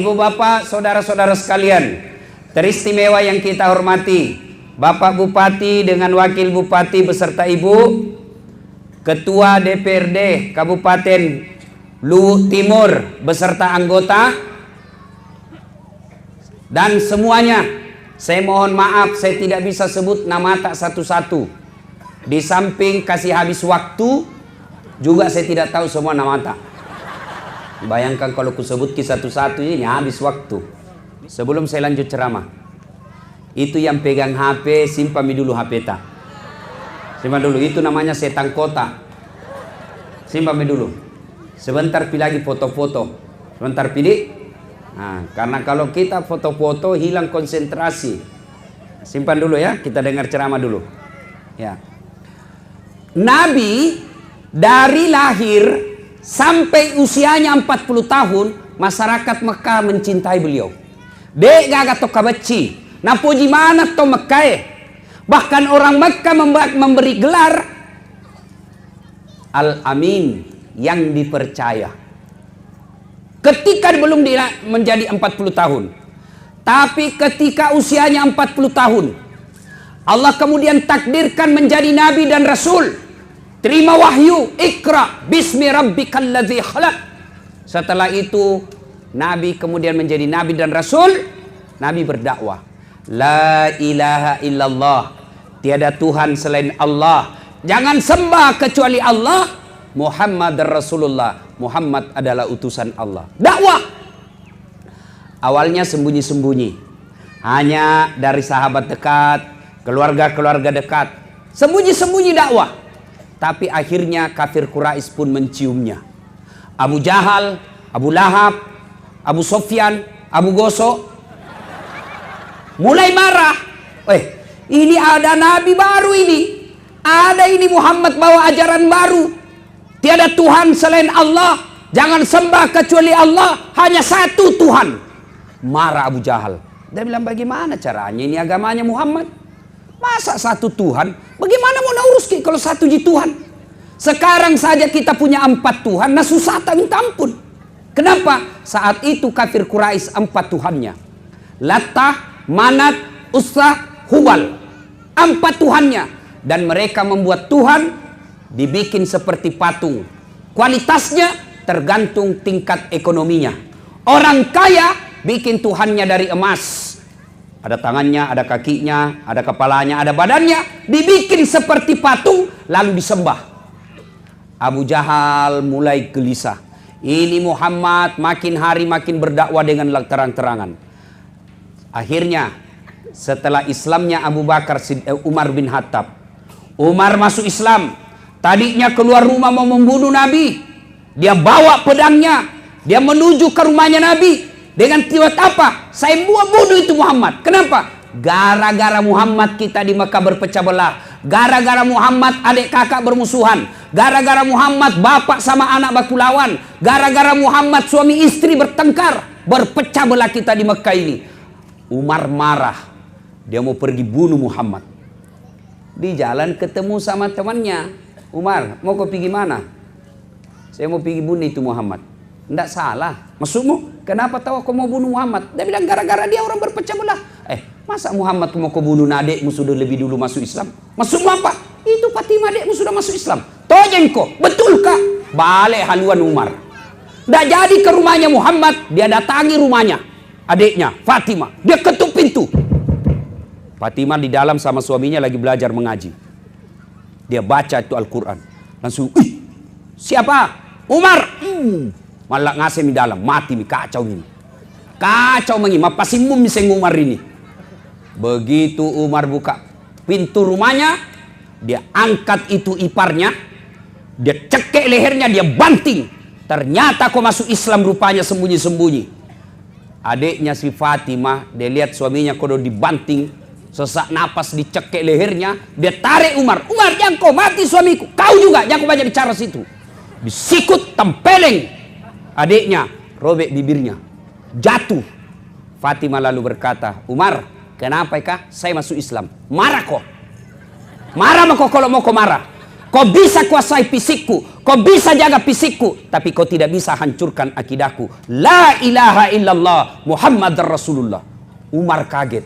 Ibu bapak, saudara-saudara sekalian, teristimewa yang kita hormati, Bapak Bupati dengan Wakil Bupati beserta Ibu, Ketua DPRD Kabupaten Luwu Timur beserta anggota, dan semuanya. Saya mohon maaf, saya tidak bisa sebut nama tak satu-satu. Di samping kasih habis waktu, juga saya tidak tahu semua nama tak. Bayangkan kalau kusebut satu-satu ini habis waktu. Sebelum saya lanjut ceramah, itu yang pegang HP, simpan dulu HP tak. Simpan dulu, itu namanya setan kota. Simpan dulu. Sebentar pilih lagi foto-foto. Sebentar pilih. Nah, karena kalau kita foto-foto hilang konsentrasi. Simpan dulu ya, kita dengar ceramah dulu. Ya. Nabi dari lahir sampai usianya 40 tahun, masyarakat Mekah mencintai beliau. Dek gak toka beci. Nah puji mana to Mekah. Bahkan orang Mekah memberi gelar Al-Amin, yang dipercaya. Ketika belum menjadi 40 tahun. Tapi ketika usianya 40 tahun, Allah kemudian takdirkan menjadi nabi dan rasul. Terima wahyu, Iqra bismi rabbikal ladzi khalaq. Setelah itu nabi kemudian menjadi nabi dan rasul. Nabi berdakwah, la ilaha illallah, tiada Tuhan selain Allah, jangan sembah kecuali Allah, Muhammad Rasulullah, Muhammad adalah utusan Allah. Dakwah awalnya sembunyi-sembunyi, hanya dari sahabat dekat, keluarga-keluarga dekat, sembunyi-sembunyi dakwah. Tapi akhirnya kafir Quraisy pun menciumnya. Abu Jahal, Abu Lahab, Abu Sofyan, Abu Gosok mulai marah. Ini ada nabi baru ini. Ada ini Muhammad bawa ajaran baru. Tiada Tuhan selain Allah. Jangan sembah kecuali Allah. Hanya satu Tuhan. Marah Abu Jahal. Dia bilang, bagaimana caranya ini agamanya Muhammad? Masa satu Tuhan? Bagaimana mau urus kalau satu ji Tuhan? Sekarang saja kita punya 4 Tuhan. Nah susah tak minta ampun. Kenapa? Saat itu kafir Quraisy 4 Tuhannya. Latah, Manat, Uzza, Hubal. 4 Tuhannya. Dan mereka membuat Tuhan dibikin seperti patung. Kualitasnya tergantung tingkat ekonominya. Orang kaya bikin Tuhannya dari emas. Ada tangannya, ada kakinya, ada kepalanya, ada badannya. Dibikin seperti patung lalu disembah. Abu Jahal mulai gelisah. Ini Muhammad makin hari makin berdakwah dengan terang-terangan. Akhirnya setelah Islamnya Abu Bakar, Umar bin Khattab. Umar masuk Islam. Tadinya keluar rumah mau membunuh Nabi. Dia bawa pedangnya. Dia menuju ke rumahnya Nabi. Dengan tiwat apa? Saya bunuh itu Muhammad. Kenapa? Gara-gara Muhammad kita di Mekah berpecah belah. Gara-gara Muhammad adik kakak bermusuhan. Gara-gara Muhammad bapak sama anak baku lawan. Gara-gara Muhammad suami istri bertengkar. Berpecah belah kita di Mekah ini. Umar marah. Dia mau pergi bunuh Muhammad. Di jalan ketemu sama temannya. Umar, mau kau pergi mana? Saya mau pergi bunuh itu Muhammad. Tidak salah. Maksudmu? Kenapa tahu aku mau bunuh Muhammad? Dia bilang gara-gara dia orang berpecah belah. Masa Muhammad mau kau bunuh adekmu sudah lebih dulu masuk Islam? Maksudmu apa? Itu Fatimah adekmu sudah masuk Islam. Tojengko, betulkah? Balik haluan Umar. Tidak jadi ke rumahnya Muhammad. Dia datangi rumahnya. Adiknya, Fatimah. Dia ketuk pintu. Fatimah di dalam sama suaminya lagi belajar mengaji. Dia baca itu Al-Quran. Langsung, siapa? Umar. Malah ngasih di dalam. Mati mi kacau ini. Kacau mengi. Mapasimum miseng Umar ini. Begitu Umar buka pintu rumahnya. Dia angkat itu iparnya. Dia cekek lehernya. Dia banting. Ternyata kau masuk Islam rupanya sembunyi-sembunyi. Adiknya si Fatimah. Dia lihat suaminya kau dibanting. Sesak napas dicekek lehernya. Dia tarik Umar. Umar jangan kau mati suamiku. Kau juga jangan kau banyak bicara situ. Disikut tempeleng. Adiknya robek bibirnya. Jatuh. Fatimah lalu berkata, Umar kenapa kah saya masuk Islam? Marah kok. Marah kok kalau mau kau marah. Kau bisa kuasai fisikku. Kau bisa jaga fisikku, tapi kau tidak bisa hancurkan akidahku. La ilaha illallah Muhammad Rasulullah. Umar kaget.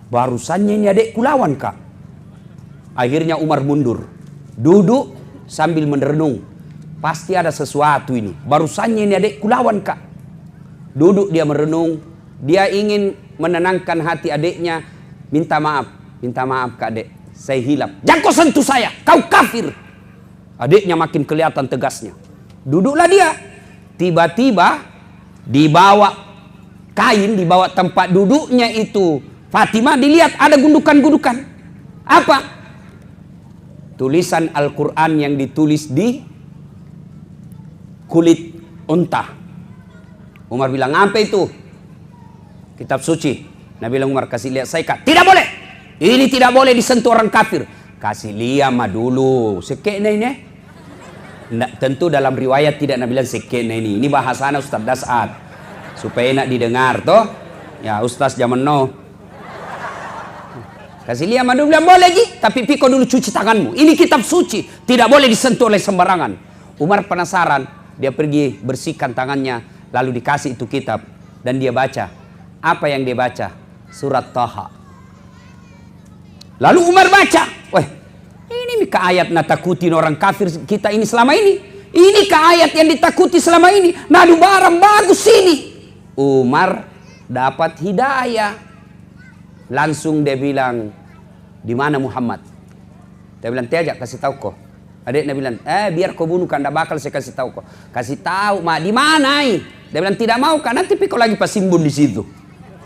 Barusannya ini adekku lawan kak. Akhirnya Umar mundur. Duduk sambil merenung. Pasti ada sesuatu ini. Barusannya ini adekku lawan kak. Duduk dia merenung. Dia ingin menenangkan hati adeknya. Minta maaf. Minta maaf kak adek. Saya hilaf. Jangan kau sentuh saya. Kau kafir. Adiknya makin kelihatan tegasnya. Duduklah dia. Tiba-tiba dibawa kain, dibawa tempat duduknya itu Fatimah, dilihat ada gundukan-gundukan. Apa? Tulisan Al-Quran yang ditulis di kulit unta. Umar bilang, apa itu? Kitab suci. Nabi bilang, Umar kasih lihat saya kak. Tidak boleh. Ini tidak boleh disentuh orang kafir. Kasih lihat mah dulu. Sekeknya ini. Nggak, tentu dalam riwayat tidak Nabi bilang sekeknya ini. Ini bahasanya Ustaz Dasat. Supaya enak didengar toh. Ya Ustaz zaman no. Kasih lihat mah dulu bilang boleh lagi. Tapi piko dulu cuci tanganmu. Ini kitab suci. Tidak boleh disentuh oleh sembarangan. Umar penasaran. Dia pergi bersihkan tangannya. Lalu dikasih itu kitab. Dan dia baca. Apa yang dia baca? Surat Taha. Lalu Umar baca. Weh. Ini ke ayat natakutin orang kafir kita ini selama ini. Ini ke ayat yang ditakuti selama ini. Nadu barang bagus ini. Umar dapat hidayah. Langsung dia bilang, di mana Muhammad? Dia bilang, tiajak kasih tahu kok. Adiknya bilang, biar kau bunuh kan, tidak bakal saya kasih tahu kok. Kasih tahu, mak di mana? Dia bilang tidak mau kan, nanti pikir lagi pas simbol di situ.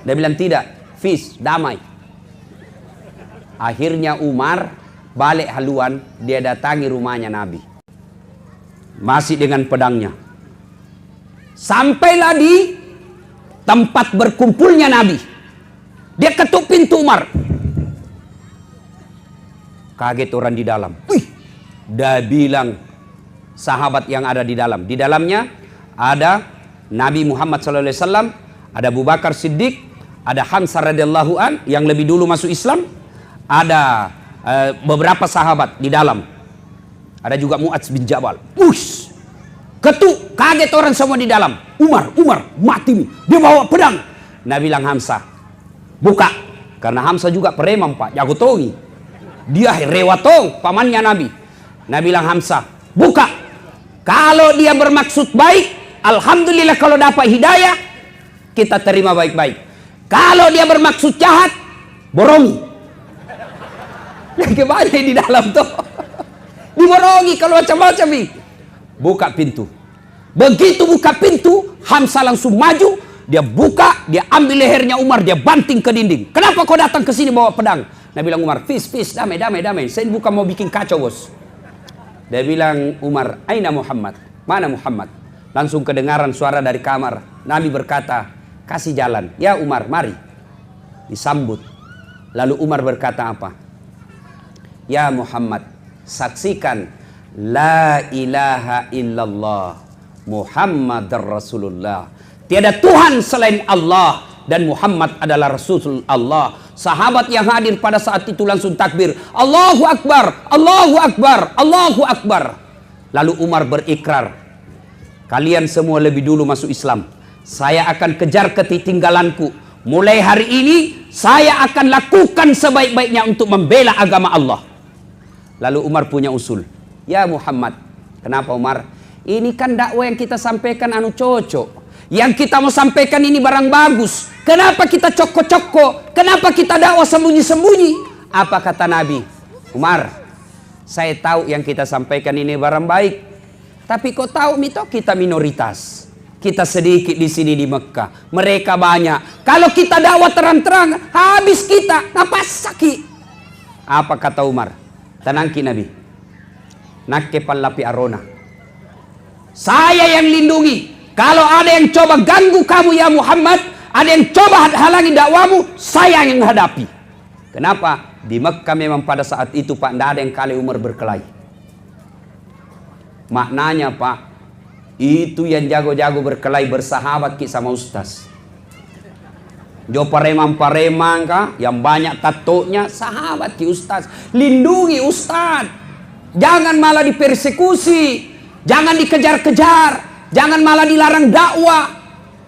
Dia bilang tidak, peace, damai. Akhirnya Umar balik haluan, dia datangi rumahnya Nabi. Masih dengan pedangnya. Sampailah di tempat berkumpulnya Nabi. Dia ketuk pintu Umar. Kaget orang di dalam. Wih, dia bilang sahabat yang ada di dalam. Di dalamnya ada Nabi Muhammad SAW, ada Abu Bakar Siddiq, ada Hamzah radhiyallahu an yang lebih dulu masuk Islam, ada beberapa sahabat di dalam. Ada juga Mu'adz bin Jabal. Ush, ketuk, kaget orang semua di dalam. Umar mati nih. Dia bawa pedang. Nabi bilang Hamzah, buka. Karena Hamzah juga preman pak, jago tongi. Dia rewatong, pamannya Nabi. Nabi bilang Hamzah, buka. Kalau dia bermaksud baik, alhamdulillah kalau dapat hidayah, kita terima baik-baik. Kalau dia bermaksud jahat, borongi. Gimana di dalam tuh? Diborongi kalau macam-macam nih. Buka pintu. Begitu buka pintu, Hamzah langsung maju. Dia buka, dia ambil lehernya Umar, dia banting ke dinding. Kenapa kau datang ke sini bawa pedang? Nabi bilang Umar, peace, damai. Saya bukan mau bikin kacau bos. Dia bilang Umar, aina Muhammad? Mana Muhammad? Langsung kedengaran suara dari kamar. Nabi berkata, kasih jalan. Ya Umar, mari. Disambut. Lalu Umar berkata apa? Ya Muhammad, saksikan la ilaha illallah Muhammadar Rasulullah. Tiada Tuhan selain Allah dan Muhammad adalah Rasul Allah. Sahabat yang hadir pada saat itu langsung takbir, Allahu Akbar, Allahu Akbar, Allahu Akbar. Lalu Umar berikrar, kalian semua lebih dulu masuk Islam. Saya akan kejar ketertinggalanku. Mulai hari ini saya akan lakukan sebaik-baiknya untuk membela agama Allah. Lalu Umar punya usul. Ya Muhammad, kenapa Umar? Ini kan dakwah yang kita sampaikan anu cocok. Yang kita mau sampaikan ini barang bagus. Kenapa kita cokok-cokok? Kenapa kita dakwah sembunyi-sembunyi? Apa kata Nabi? Umar, saya tahu yang kita sampaikan ini barang baik. Tapi kau tahu mito kita minoritas. Kita sedikit di sini di Mekah. Mereka banyak. Kalau kita dakwah terang-terang, habis kita. Napas sakit. Apa kata Umar? Tenangki Nabi. Nakke pallapi arona. Saya yang lindungi. Kalau ada yang coba ganggu kamu ya Muhammad, ada yang coba halangi dakwamu, saya yang hadapi. Kenapa? Di Mekah memang pada saat itu Pak, tidak ada yang kali Umar berkelahi. Maknanya Pak, itu yang jago-jago berkelahi bersahabat ki sama ustaz. Jo pareman-pareman kah, yang banyak tatonya, sahabat ki ustaz. Lindungi ustaz. Jangan malah dipersekusi, jangan dikejar-kejar, jangan malah dilarang dakwah.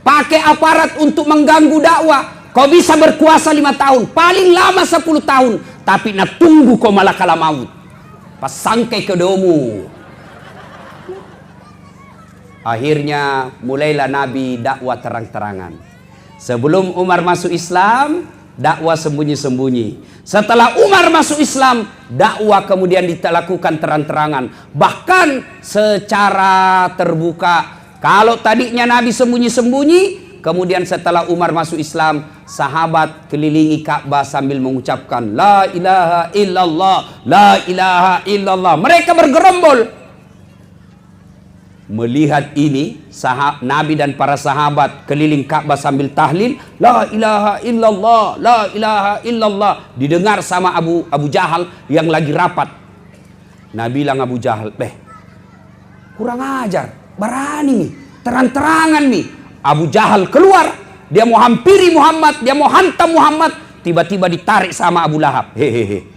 Pakai aparat untuk mengganggu dakwah. Kau bisa berkuasa 5 tahun, paling lama 10 tahun, tapi nak tunggu kau malah kala maut. Pas sangkai ke domu. Akhirnya mulailah Nabi dakwah terang-terangan. Sebelum Umar masuk Islam, dakwah sembunyi-sembunyi. Setelah Umar masuk Islam, dakwah kemudian dilakukan terang-terangan, bahkan secara terbuka. Kalau tadinya Nabi sembunyi-sembunyi, kemudian setelah Umar masuk Islam, sahabat kelilingi Ka'bah sambil mengucapkan la ilaha illallah, la ilaha illallah. Mereka bergerombol. Melihat ini, Nabi dan para sahabat keliling Ka'bah sambil tahlil, la ilaha illallah, la ilaha illallah. Didengar sama Abu Jahal yang lagi rapat. Nabi bilang Abu Jahal, kurang ajar, berani nih, terang-terangan nih. Abu Jahal keluar, dia mau hampiri Muhammad, dia mau hantam Muhammad, tiba-tiba ditarik sama Abu Lahab. Hehehe,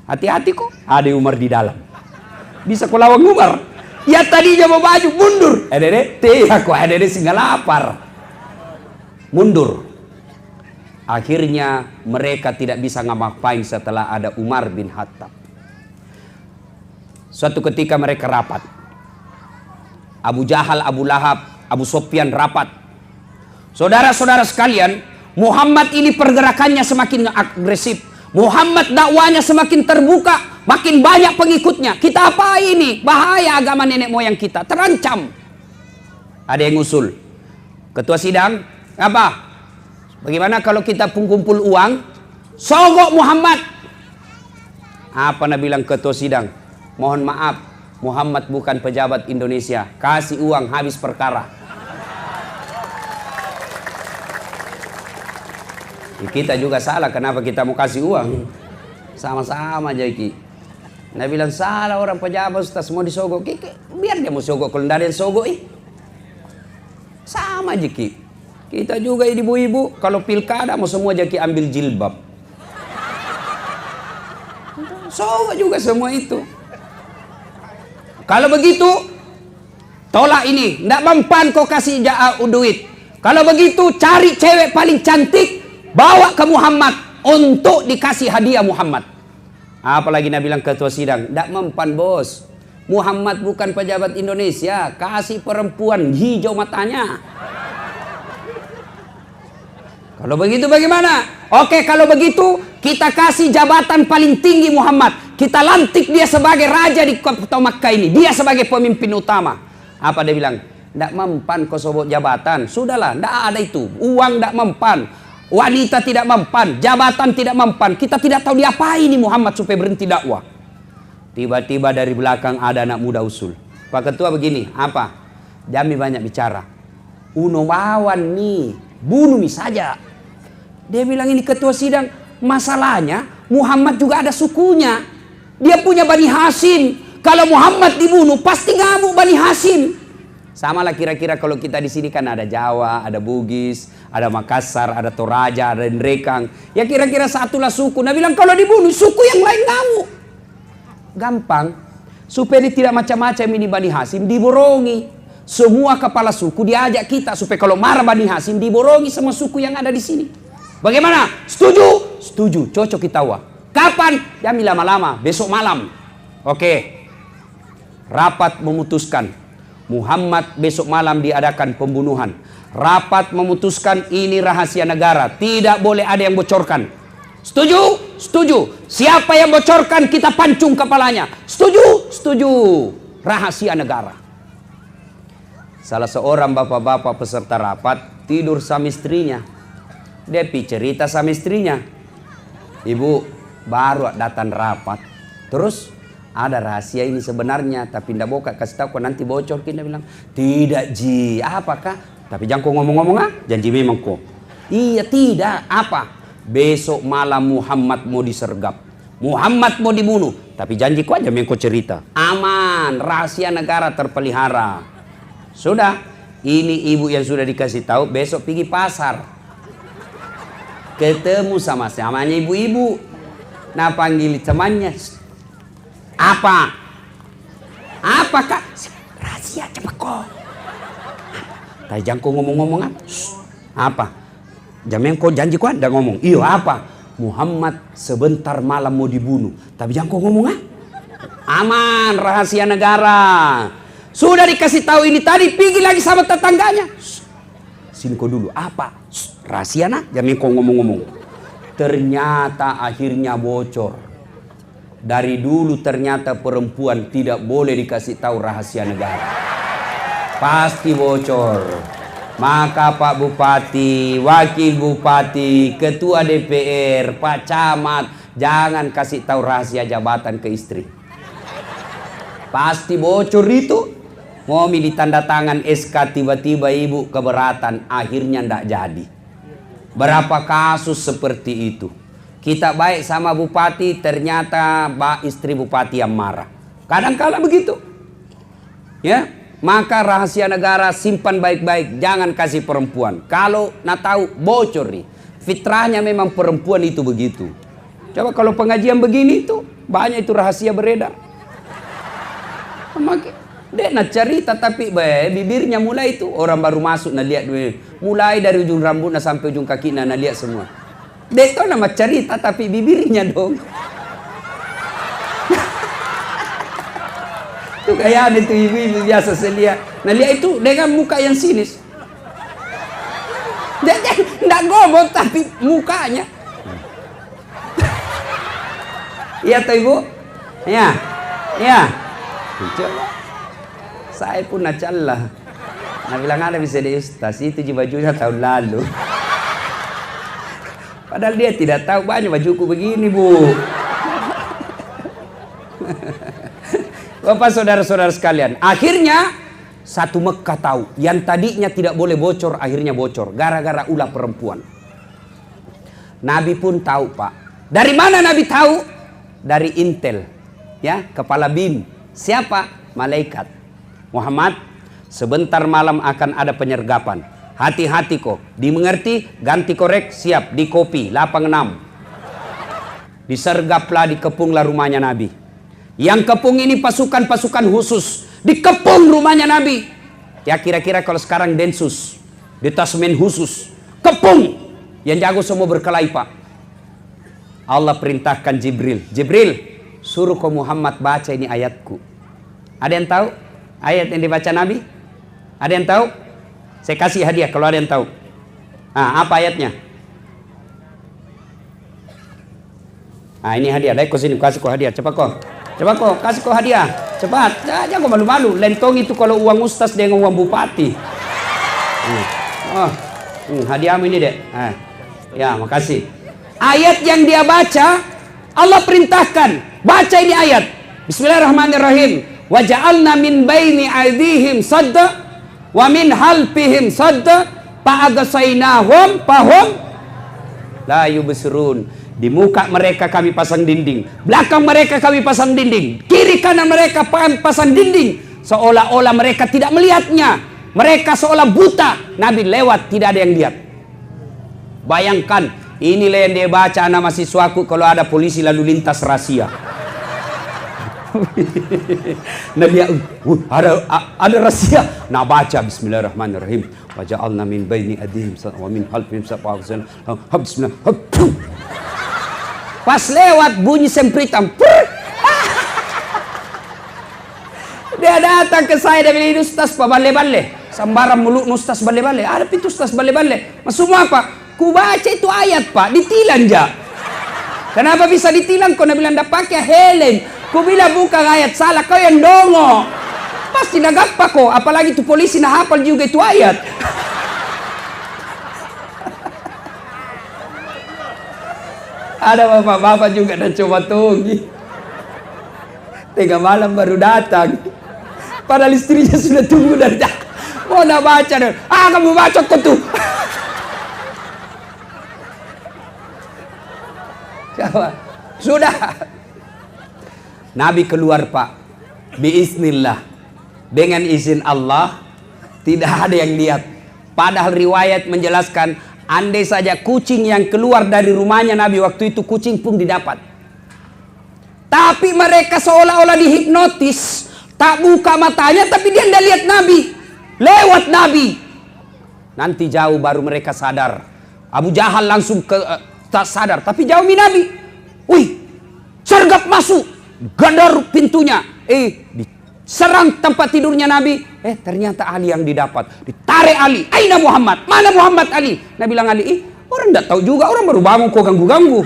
hati-hati kok, ada Umar di dalam. Bisa kau lawan Umar? Ya tadinya mau maju, mundur. Aku singa lapar. Mundur. Akhirnya mereka tidak bisa ngapain setelah ada Umar bin Khattab. Suatu ketika mereka rapat. Abu Jahal, Abu Lahab, Abu Sufyan rapat. Saudara-saudara sekalian, Muhammad ini pergerakannya semakin agresif. Muhammad dakwanya semakin terbuka, makin banyak pengikutnya. Kita apa ini? Bahaya agama nenek moyang kita, terancam. Ada yang usul. Ketua sidang, apa? Bagaimana kalau kita kumpul uang, sogok Muhammad? Apa Nabi bilang ketua sidang? Mohon maaf, Muhammad bukan pejabat Indonesia. Kasih uang, habis perkara. Kita juga salah, kenapa kita mau kasih uang? Sama-sama aja Ki. Nah bilang salah orang pejabat, Ustaz mau disogok. Biar dia mau sogok, kalau tidak ada yang sogok sama aja Ki. Kita juga ibu-ibu, kalau pilkada mau semua aja Ki ambil jilbab. Sogok juga semua itu. Kalau begitu, tolak ini. Tidak mempan kau kasih duit. Kalau begitu, cari cewek paling cantik, bawa ke Muhammad untuk dikasih hadiah Muhammad. Apalagi Nabi bilang ketua sidang, tidak mempan bos. Muhammad bukan pejabat Indonesia, kasih perempuan hijau matanya. Kalau begitu bagaimana? Oke, kalau begitu kita kasih jabatan paling tinggi Muhammad. Kita lantik dia sebagai raja di kota Makkah ini. Dia sebagai pemimpin utama. Apa dia bilang? Tidak mempan kau sobok jabatan. Sudahlah, tidak ada itu. Uang tidak mempan. Wanita tidak mempan, jabatan tidak mempan. Kita tidak tahu diapain ini Muhammad supaya berhenti dakwah. Tiba-tiba dari belakang ada anak muda usul. Pak Ketua begini, apa? Jami banyak bicara. Uno wawan nih, bunuh nih saja. Dia bilang ini ketua sidang, masalahnya Muhammad juga ada sukunya. Dia punya Bani Hashim. Kalau Muhammad dibunuh pasti ngamuk Bani Hashim. Sama lah kira-kira kalau kita di sini kan ada Jawa, ada Bugis, ada Makassar, ada Toraja, ada Ndrekang. Ya kira-kira satulah suku. Nah bilang kalau dibunuh suku yang lain ngamuk. Gampang. Supaya dia tidak macam-macam ini Bani Hashim diborongi. Semua kepala suku diajak kita supaya kalau marah Bani Hashim diborongi semua suku yang ada di sini. Bagaimana? Setuju? Setuju. Cocok kita wah. Kapan? Jangan lama-lama. Besok malam. Oke. Rapat memutuskan. Muhammad besok malam diadakan pembunuhan. Rapat memutuskan ini rahasia negara. Tidak boleh ada yang bocorkan. Setuju? Setuju. Siapa yang bocorkan kita pancung kepalanya. Setuju? Setuju. Rahasia negara. Salah seorang bapak-bapak peserta rapat tidur sama istrinya. Dia cerita sama istrinya. Ibu baru datang rapat. Terus ada rahasia ini sebenarnya, tapi ndak boka kasih tahu kok nanti bocor. Kita bilang tidak Ji, apakah? Tapi jangan kau ngomong-ngomong janji memang kok. Iya tidak, apa? Besok malam Muhammad mau disergap, Muhammad mau dibunuh. Tapi janji kau aja memang kau cerita. Aman, rahasia negara terpelihara. Sudah, ini ibu yang sudah dikasih tahu. Besok pergi pasar, ketemu sama samanya ibu-ibu. Nah panggil temannya. Apa? Apa kak? Rahasia cepat kok. Tapi jangan kau ngomong-ngomong apa? Apa? Jangan kau janji kau anda ngomong. Iyo apa? Muhammad sebentar malam mau dibunuh. Tapi jangan kau ngomong ah. Aman, rahasia negara. Sudah dikasih tahu ini tadi, pergi lagi sama tetangganya. Sini kau dulu. Apa? Rahasia nak? Jangan kau ngomong-ngomong. Ternyata akhirnya bocor. Dari dulu ternyata perempuan tidak boleh dikasih tahu rahasia negara. Pasti bocor. Maka Pak Bupati, Wakil Bupati, Ketua DPR, Pak Camat, jangan kasih tahu rahasia jabatan ke istri. Pasti bocor itu. Momi ditanda tangan SK, tiba-tiba ibu keberatan, akhirnya ndak jadi. Berapa kasus seperti itu. Kita baik sama bupati, ternyata istri bupati yang marah. Kadang-kala begitu. Ya, maka rahasia negara simpan baik-baik, jangan kasih perempuan. Kalau nak tahu bocor nih. Fitrahnya memang perempuan itu begitu. Coba kalau pengajian begini itu banyak itu rahasia beredar. Dia nak cerita tapi bibirnya mulai itu orang baru masuk nak lihat mulai dari ujung rambutnya sampai ujung kaki nak lihat semua. Dia itu nama cerita tapi bibirnya dong. Itu kayak itu ibu-ibu biasa saya lihat. Nah lihat itu dengan muka yang sinis. Dia tidak ngomong tapi mukanya. Iya toh ibu? Ya, ya. Coba. Saya pun nacalah. Nah bilang ada bisa di ustaz itu bajunya tahun lalu. Padahal dia tidak tahu banyak bajuku begini bu. Bapak saudara-saudara sekalian, akhirnya satu Mekah tahu yang tadinya tidak boleh bocor akhirnya bocor gara-gara ulah perempuan. Nabi pun tahu pak. Dari mana Nabi tahu? Dari intel, ya kepala BIN. Siapa? Malaikat. Muhammad, sebentar malam akan ada penyergapan. Hati-hati kok. Dimengerti? Ganti korek, siap. Di kopi, lapang 6. Disergaplah, dikepunglah rumahnya Nabi. Yang kepung ini pasukan-pasukan khusus. Dikepung rumahnya Nabi. Ya kira-kira kalau sekarang Densus. Detasmen khusus. Kepung. Yang jago semua berkelahi pak. Allah perintahkan Jibril. Jibril, suruh kau Muhammad baca ini ayatku. Ada yang tahu? Ayat yang dibaca Nabi? Ada yang tahu? Saya kasih hadiah kalau ada yang tahu. Ah, apa ayatnya? Ah, ini hadiah. Baik kau sini, kasih kau hadiah. Cepat kau. Cepat kau, kasih kau hadiah. Cepat. Jangan kau malu-malu. Lentong itu kalau uang ustaz dengan uang bupati. Hadiahmu ini dek. Ya, makasih. Ayat yang dia baca, Allah perintahkan. Baca ini ayat. Bismillahirrahmanirrahim. Wa ja'alna min baini aydihim sadda wa min halfihim sadda fa'agsaynahum fahum la yubsirun. Di muka mereka kami pasang dinding, belakang mereka kami pasang dinding, kiri kanan mereka pasang dinding, seolah-olah mereka tidak melihatnya. Mereka seolah buta. Nabi lewat tidak ada yang lihat. Bayangkan, inilah yang dia baca anak mahasiswaku kalau ada polisi lalu lintas rahasia. Nah dia ada rahasia. Nah baca Bismillahirrahmanirrahim. Wa ja'alna min baini adihim wa min khalfihim sab'atan. Bismillah. Pas lewat bunyi sempritan. Dia datang ke saya dan bilang, ustaz pak bale-bale. Sambaran mulut ustaz bale-bale. Ada pintu ustaz bale-bale. Maksudnya apa? Ku baca itu ayat pak, ditilang ja. Kenapa bisa ditilang? Kau bilang ndak pakai helm. Ku bilang bukan ayat salah, kau yang dongo. Pasti nagapa kok, apalagi tu polisi nah hafal juga itu ayat. Ada bapak-bapak juga dan coba tunggu. Tengah malam baru datang. Padahal istrinya sudah tunggu dari dah. Mau nak baca dong. Ah kamu baca kok tuh. Sudah. Nabi keluar pak, biiznillah, dengan izin Allah, tidak ada yang lihat. Padahal riwayat menjelaskan, andai saja kucing yang keluar dari rumahnya Nabi waktu itu kucing pun didapat. Tapi mereka seolah-olah dihipnotis, Tak buka matanya, tapi dia tidak lihat Nabi. Lewat Nabi. Nanti jauh baru mereka sadar. Abu Jahal langsung tak sadar, tapi jauh Nabi. Wih, sergap masuk, gadar pintunya. Diserang tempat tidurnya Nabi. Ternyata Ali yang didapat. Ditarik Ali. Aina Muhammad? Mana Muhammad Ali? Nabi bilang Ali, orang tidak tahu juga, orang baru bangun kok ganggu-ganggu.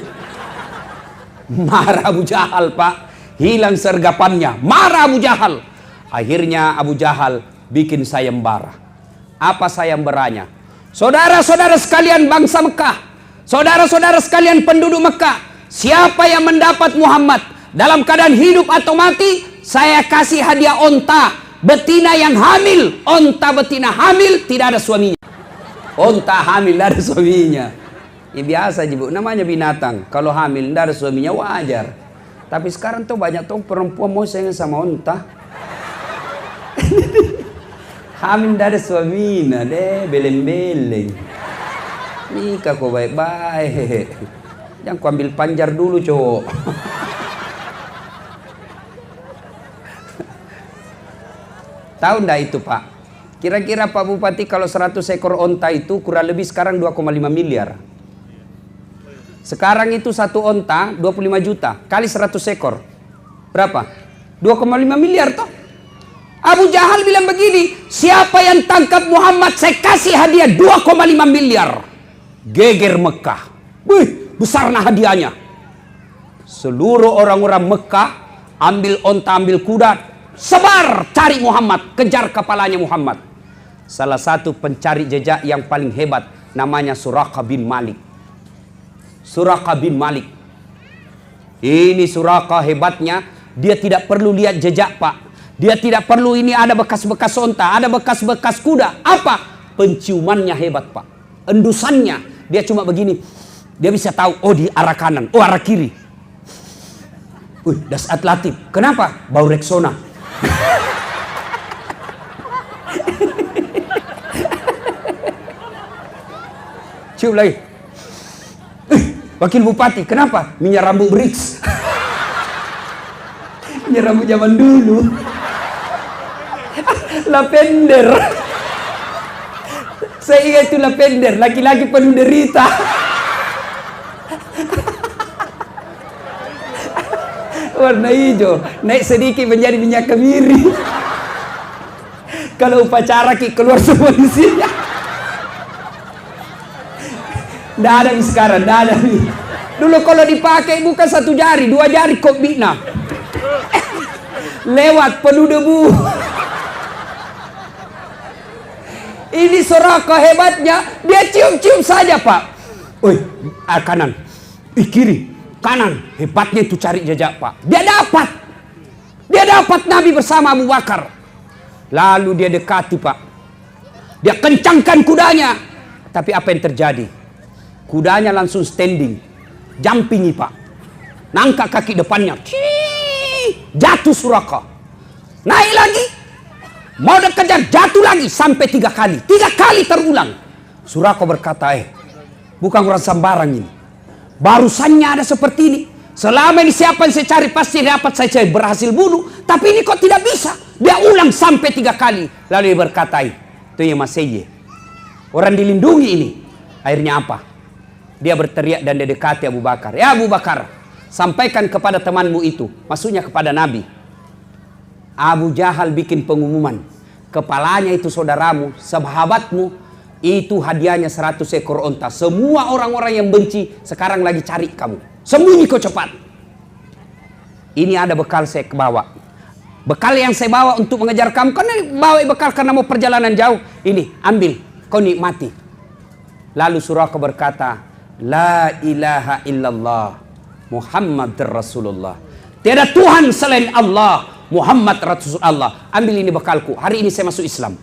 Marah Abu Jahal, Pak. Hilang sergapannya. Marah Abu Jahal. Akhirnya Abu Jahal bikin sayembara. Apa sayembaranya? Saudara-saudara sekalian bangsa Mekah, saudara-saudara sekalian penduduk Mekah, siapa yang mendapat Muhammad dalam keadaan hidup atau mati, saya kasih hadiah onta betina yang hamil. Onta betina hamil tidak ada suaminya. Onta hamil tidak ada suaminya. Ya biasa aja, Bu, namanya binatang. Kalau hamil tidak ada suaminya wajar. Tapi sekarang tuh banyak tuh perempuan mau sayang sama onta. Hamil tidak ada suaminya deh, beleng-beleng. Nikah kok baik-baik. Jangan ku ambil panjar dulu, cowok. Tahu ndak itu, Pak? Kira-kira Pak Bupati kalau 100 ekor onta itu kurang lebih sekarang 2,5 miliar. Sekarang itu satu onta 25 juta kali 100 ekor. Berapa? 2,5 miliar toh. Abu Jahal bilang begini, siapa yang tangkap Muhammad saya kasih hadiah 2,5 miliar. Geger Mekah. Wih, besarnya hadiahnya. Seluruh orang-orang Mekah ambil onta, ambil kuda, sebar cari Muhammad, kejar kepalanya Muhammad. Salah satu pencari jejak yang paling hebat namanya Suraqah bin Malik. Suraqah bin Malik. Ini Suraqah hebatnya, dia tidak perlu lihat jejak, Pak. Dia tidak perlu ini ada bekas-bekas onta, ada bekas-bekas kuda. Apa? Penciumannya hebat, Pak. Endusannya, dia cuma begini. Dia bisa tahu, oh di arah kanan, oh arah kiri. Das Atlatif. Kenapa? Bau Rexona. Cium lagi. Wakil Bupati, kenapa? Minyak rambut Brix. Minyak rambut zaman dulu. Lavender. Saya ingat itu lavender, laki-laki penuh derita. Warna hijau, naik sedikit menjadi minyak kemiri. Kalau upacara keluar semua di sini. Nggak ada nih sekarang, nggak ada nih. Dulu kalau dipakai bukan 1 jari, 2 jari kok bina. Lewat penuh debu. Ini Suraqah hebatnya, dia cium-cium saja, Pak. Oi, kanan, kiri, kanan. Hebatnya itu cari jejak, Pak. Dia dapat Nabi bersama Abu Bakar. Lalu dia dekati, Pak. Dia kencangkan kudanya. Tapi apa yang terjadi? Kudanya langsung standing, jumpingi, Pak. Nangkak kaki depannya, jatuh Suraqah. Naik lagi, mau dikejar, jatuh lagi sampai 3 kali. 3 kali terulang. Suraqah berkata, bukan orang sembarang ini. Barusannya ada seperti ini. Selama ini siapa yang saya cari pasti dapat, saya berhasil bunuh. Tapi ini kok tidak bisa. Dia ulang sampai 3 kali. Lalu dia berkata, itu yang Maseye. Orang dilindungi ini. Akhirnya apa? Dia berteriak dan dia dekati Abu Bakar. Ya Abu Bakar, sampaikan kepada temanmu itu. Maksudnya kepada Nabi. Abu Jahal bikin pengumuman. Kepalanya itu saudaramu, sahabatmu. Itu hadiahnya 100 ekor onta. Semua orang-orang yang benci sekarang lagi cari kamu. Sembunyi kau cepat. Ini ada bekal saya bawa. Bekal yang saya bawa untuk mengejar kamu. Karena bawa bekal karena mau perjalanan jauh. Ini, ambil. Kau nikmati. Lalu Suraqah berkata, La ilaha illallah Muhammad Rasulullah. Tiada Tuhan selain Allah, Muhammad Rasulullah. Ambil ini bekalku, hari ini saya masuk Islam.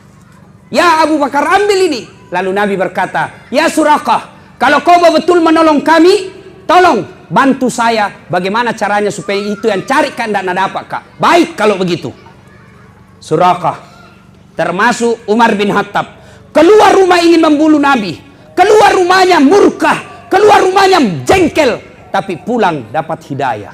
Ya Abu Bakar, ambil ini. Lalu Nabi berkata, ya Suraqah, kalau kau betul menolong kami, tolong bantu saya. Bagaimana caranya supaya itu yang carikan dan dapat, Kak? Baik kalau begitu. Suraqah termasuk Umar bin Khattab keluar rumah ingin membunuh Nabi. Keluar rumahnya murka, keluar rumahnya jengkel, tapi pulang dapat hidayah.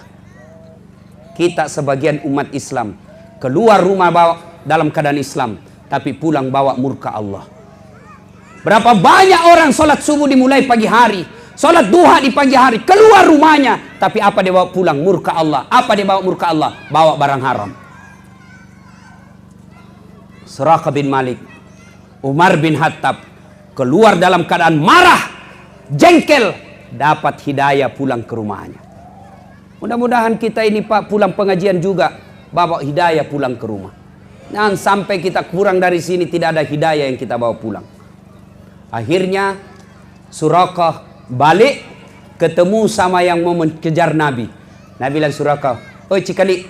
Kita sebagian umat Islam, Keluar rumah bawa dalam keadaan Islam, tapi pulang bawa murka Allah. Berapa banyak orang sholat subuh dimulai pagi hari, sholat duha di pagi hari, keluar rumahnya, tapi apa dia bawa pulang? Murka Allah. Apa dia bawa murka Allah? Bawa barang haram. Suraqah bin Malik, Umar bin Khattab, keluar dalam keadaan marah, jengkel, dapat hidayah pulang ke rumahnya. Mudah-mudahan kita ini Pak pulang pengajian juga bawa hidayah pulang ke rumah. Jangan sampai kita kurang dari sini tidak ada hidayah yang kita bawa pulang. Akhirnya Suraqah balik ketemu sama yang mau mengejar Nabi. Nabi bilang Suraqah, "Oi cikali,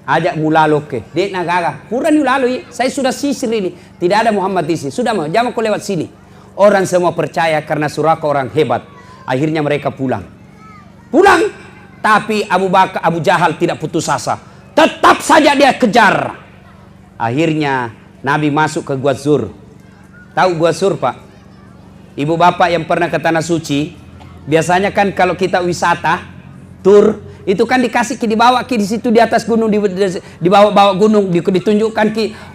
ajak mulalo ke. Dek nagaga, kurang mulalo, saya sudah sisir ini. Tidak ada Muhammad di sini. Sudah mau, jangan kau lewat sini." Orang semua percaya karena Suraqah orang hebat. Akhirnya mereka pulang. Pulang, tapi Abu Jahal tidak putus asa. Tetap saja dia kejar. Akhirnya Nabi masuk ke Gua Zur. Tahu Gua Zur, Pak? Ibu bapak yang pernah ke Tanah Suci, biasanya kan kalau kita wisata, tur, itu kan dikasih dibawa di situ di atas gunung, dibawa gunung, ditunjukkan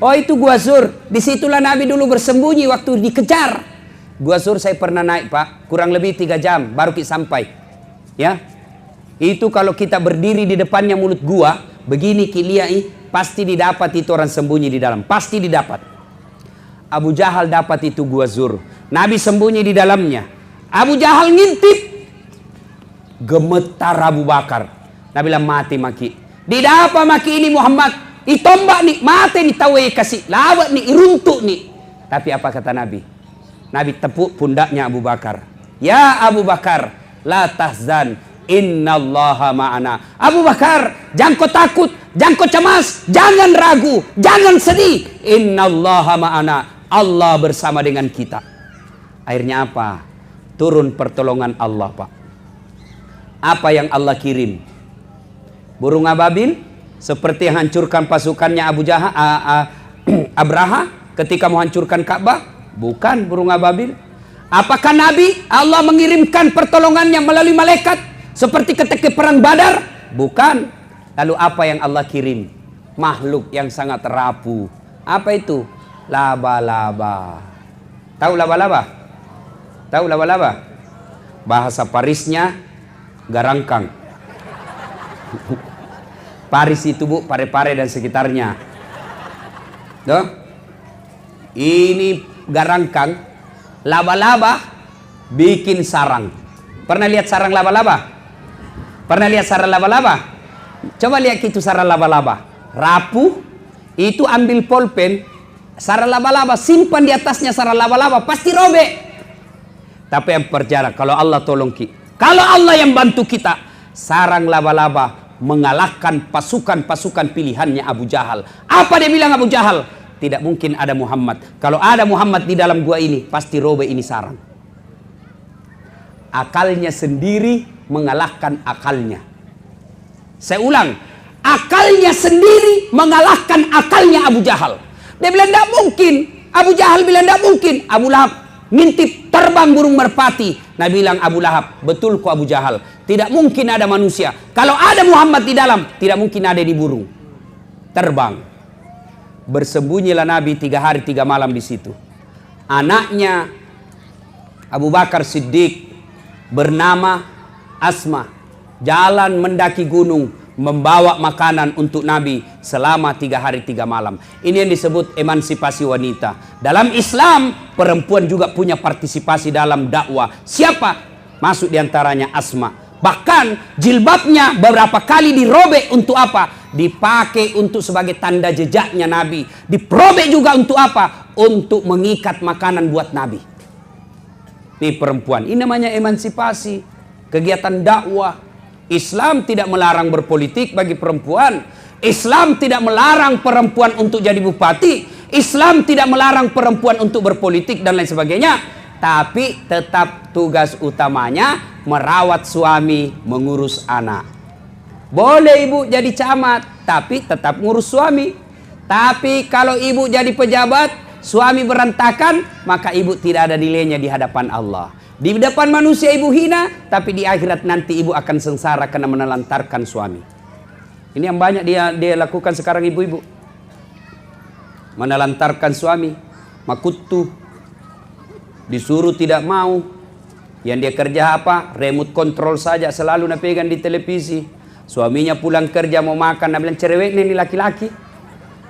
oh itu Gua Zur. Disitulah Nabi dulu bersembunyi waktu dikejar. Gua Zur saya pernah naik Pak, kurang lebih 3 jam baru kita sampai. Ya, itu kalau kita berdiri di depannya mulut gua, begini kiliai, pasti didapat itu orang sembunyi di dalam, pasti didapat. Abu Jahal dapat itu Gua Zur. Nabi sembunyi di dalamnya. Abu Jahal ngintip, gemetar Abu Bakar. Nabi bilang mati maki. Tidak apa maki ini Muhammad. Itombak nih, mati nih tahu kasih. Lawat nih, iruntuk nih. Tapi apa kata Nabi? Nabi tepuk pundaknya Abu Bakar. Ya Abu Bakar, la tahzan, innallaha ma'ana. Abu Bakar, jangan kau takut, jangan kau cemas, jangan ragu, jangan sedih. Innallaha ma'ana. Allah bersama dengan kita. Akhirnya apa? Turun pertolongan Allah, Pak. Apa yang Allah kirim? Burung ababil seperti hancurkan pasukannya Abraha ketika mau hancurkan Ka'bah? Bukan burung ababil. Apakah Nabi Allah mengirimkan pertolongannya melalui malaikat seperti ketika perang Badar? Bukan. Lalu apa yang Allah kirim? Makhluk yang sangat rapuh. Apa itu? Laba-laba. Tahu laba-laba? Tahu laba-laba? Bahasa Parisnya garangkang. Paris itu Bu, Pare-Pare dan sekitarnya. Tuh. Ini garangkang, laba-laba bikin sarang. Pernah lihat sarang laba-laba? Pernah lihat sarang laba-laba? Coba lihat itu sarang laba-laba. Rapuh, itu ambil pulpen, sarang laba-laba, simpan di atasnya sarang laba-laba, pasti robek. Tapi yang perjalanan, kalau Allah tolong kita, kalau Allah yang bantu kita, sarang laba-laba mengalahkan pasukan-pasukan pilihannya Abu Jahal. Apa dia bilang Abu Jahal? Tidak mungkin ada Muhammad. Kalau ada Muhammad di dalam gua ini, pasti robek ini sarang. Akalnya sendiri mengalahkan akalnya. Saya ulang, akalnya sendiri mengalahkan akalnya Abu Jahal. Dia bilang tidak mungkin. Abu Jahal bilang tidak mungkin. Abu Lahab ngintip terbang burung merpati. Nabi bilang Abu Lahab, betul kok Abu Jahal. Tidak mungkin ada manusia. Kalau ada Muhammad di dalam, tidak mungkin ada di burung. Terbang. Bersembunyilah Nabi 3 hari 3 malam di situ. Anaknya Abu Bakar Siddiq bernama Asma jalan mendaki gunung membawa makanan untuk Nabi selama 3 hari 3 malam. Ini yang disebut emansipasi wanita. Dalam Islam perempuan juga punya partisipasi dalam dakwah. Siapa? Masuk diantaranya Asma. Bahkan jilbabnya beberapa kali dirobek untuk apa? Dipakai untuk sebagai tanda jejaknya Nabi. Diperobek juga untuk apa? Untuk mengikat makanan buat Nabi. Ini perempuan. Ini namanya emansipasi. Kegiatan dakwah. Islam tidak melarang berpolitik bagi perempuan. Islam tidak melarang perempuan untuk jadi bupati. Islam tidak melarang perempuan untuk berpolitik dan lain sebagainya. Tapi tetap tugas utamanya merawat suami, mengurus anak. Boleh ibu jadi camat, tapi tetap ngurus suami. Tapi kalau ibu jadi pejabat, suami berantakan, maka ibu tidak ada nilainya di hadapan Allah. Di depan manusia ibu hina, tapi di akhirat nanti ibu akan sengsara karena menelantarkan suami. Ini yang banyak dia lakukan sekarang ibu-ibu. Menelantarkan suami, makutu, disuruh tidak mau. Yang dia kerja apa? Remote control saja, selalu nak pegang di televisi. Suaminya pulang kerja mau makan, nak bilang cerewet nih laki-laki.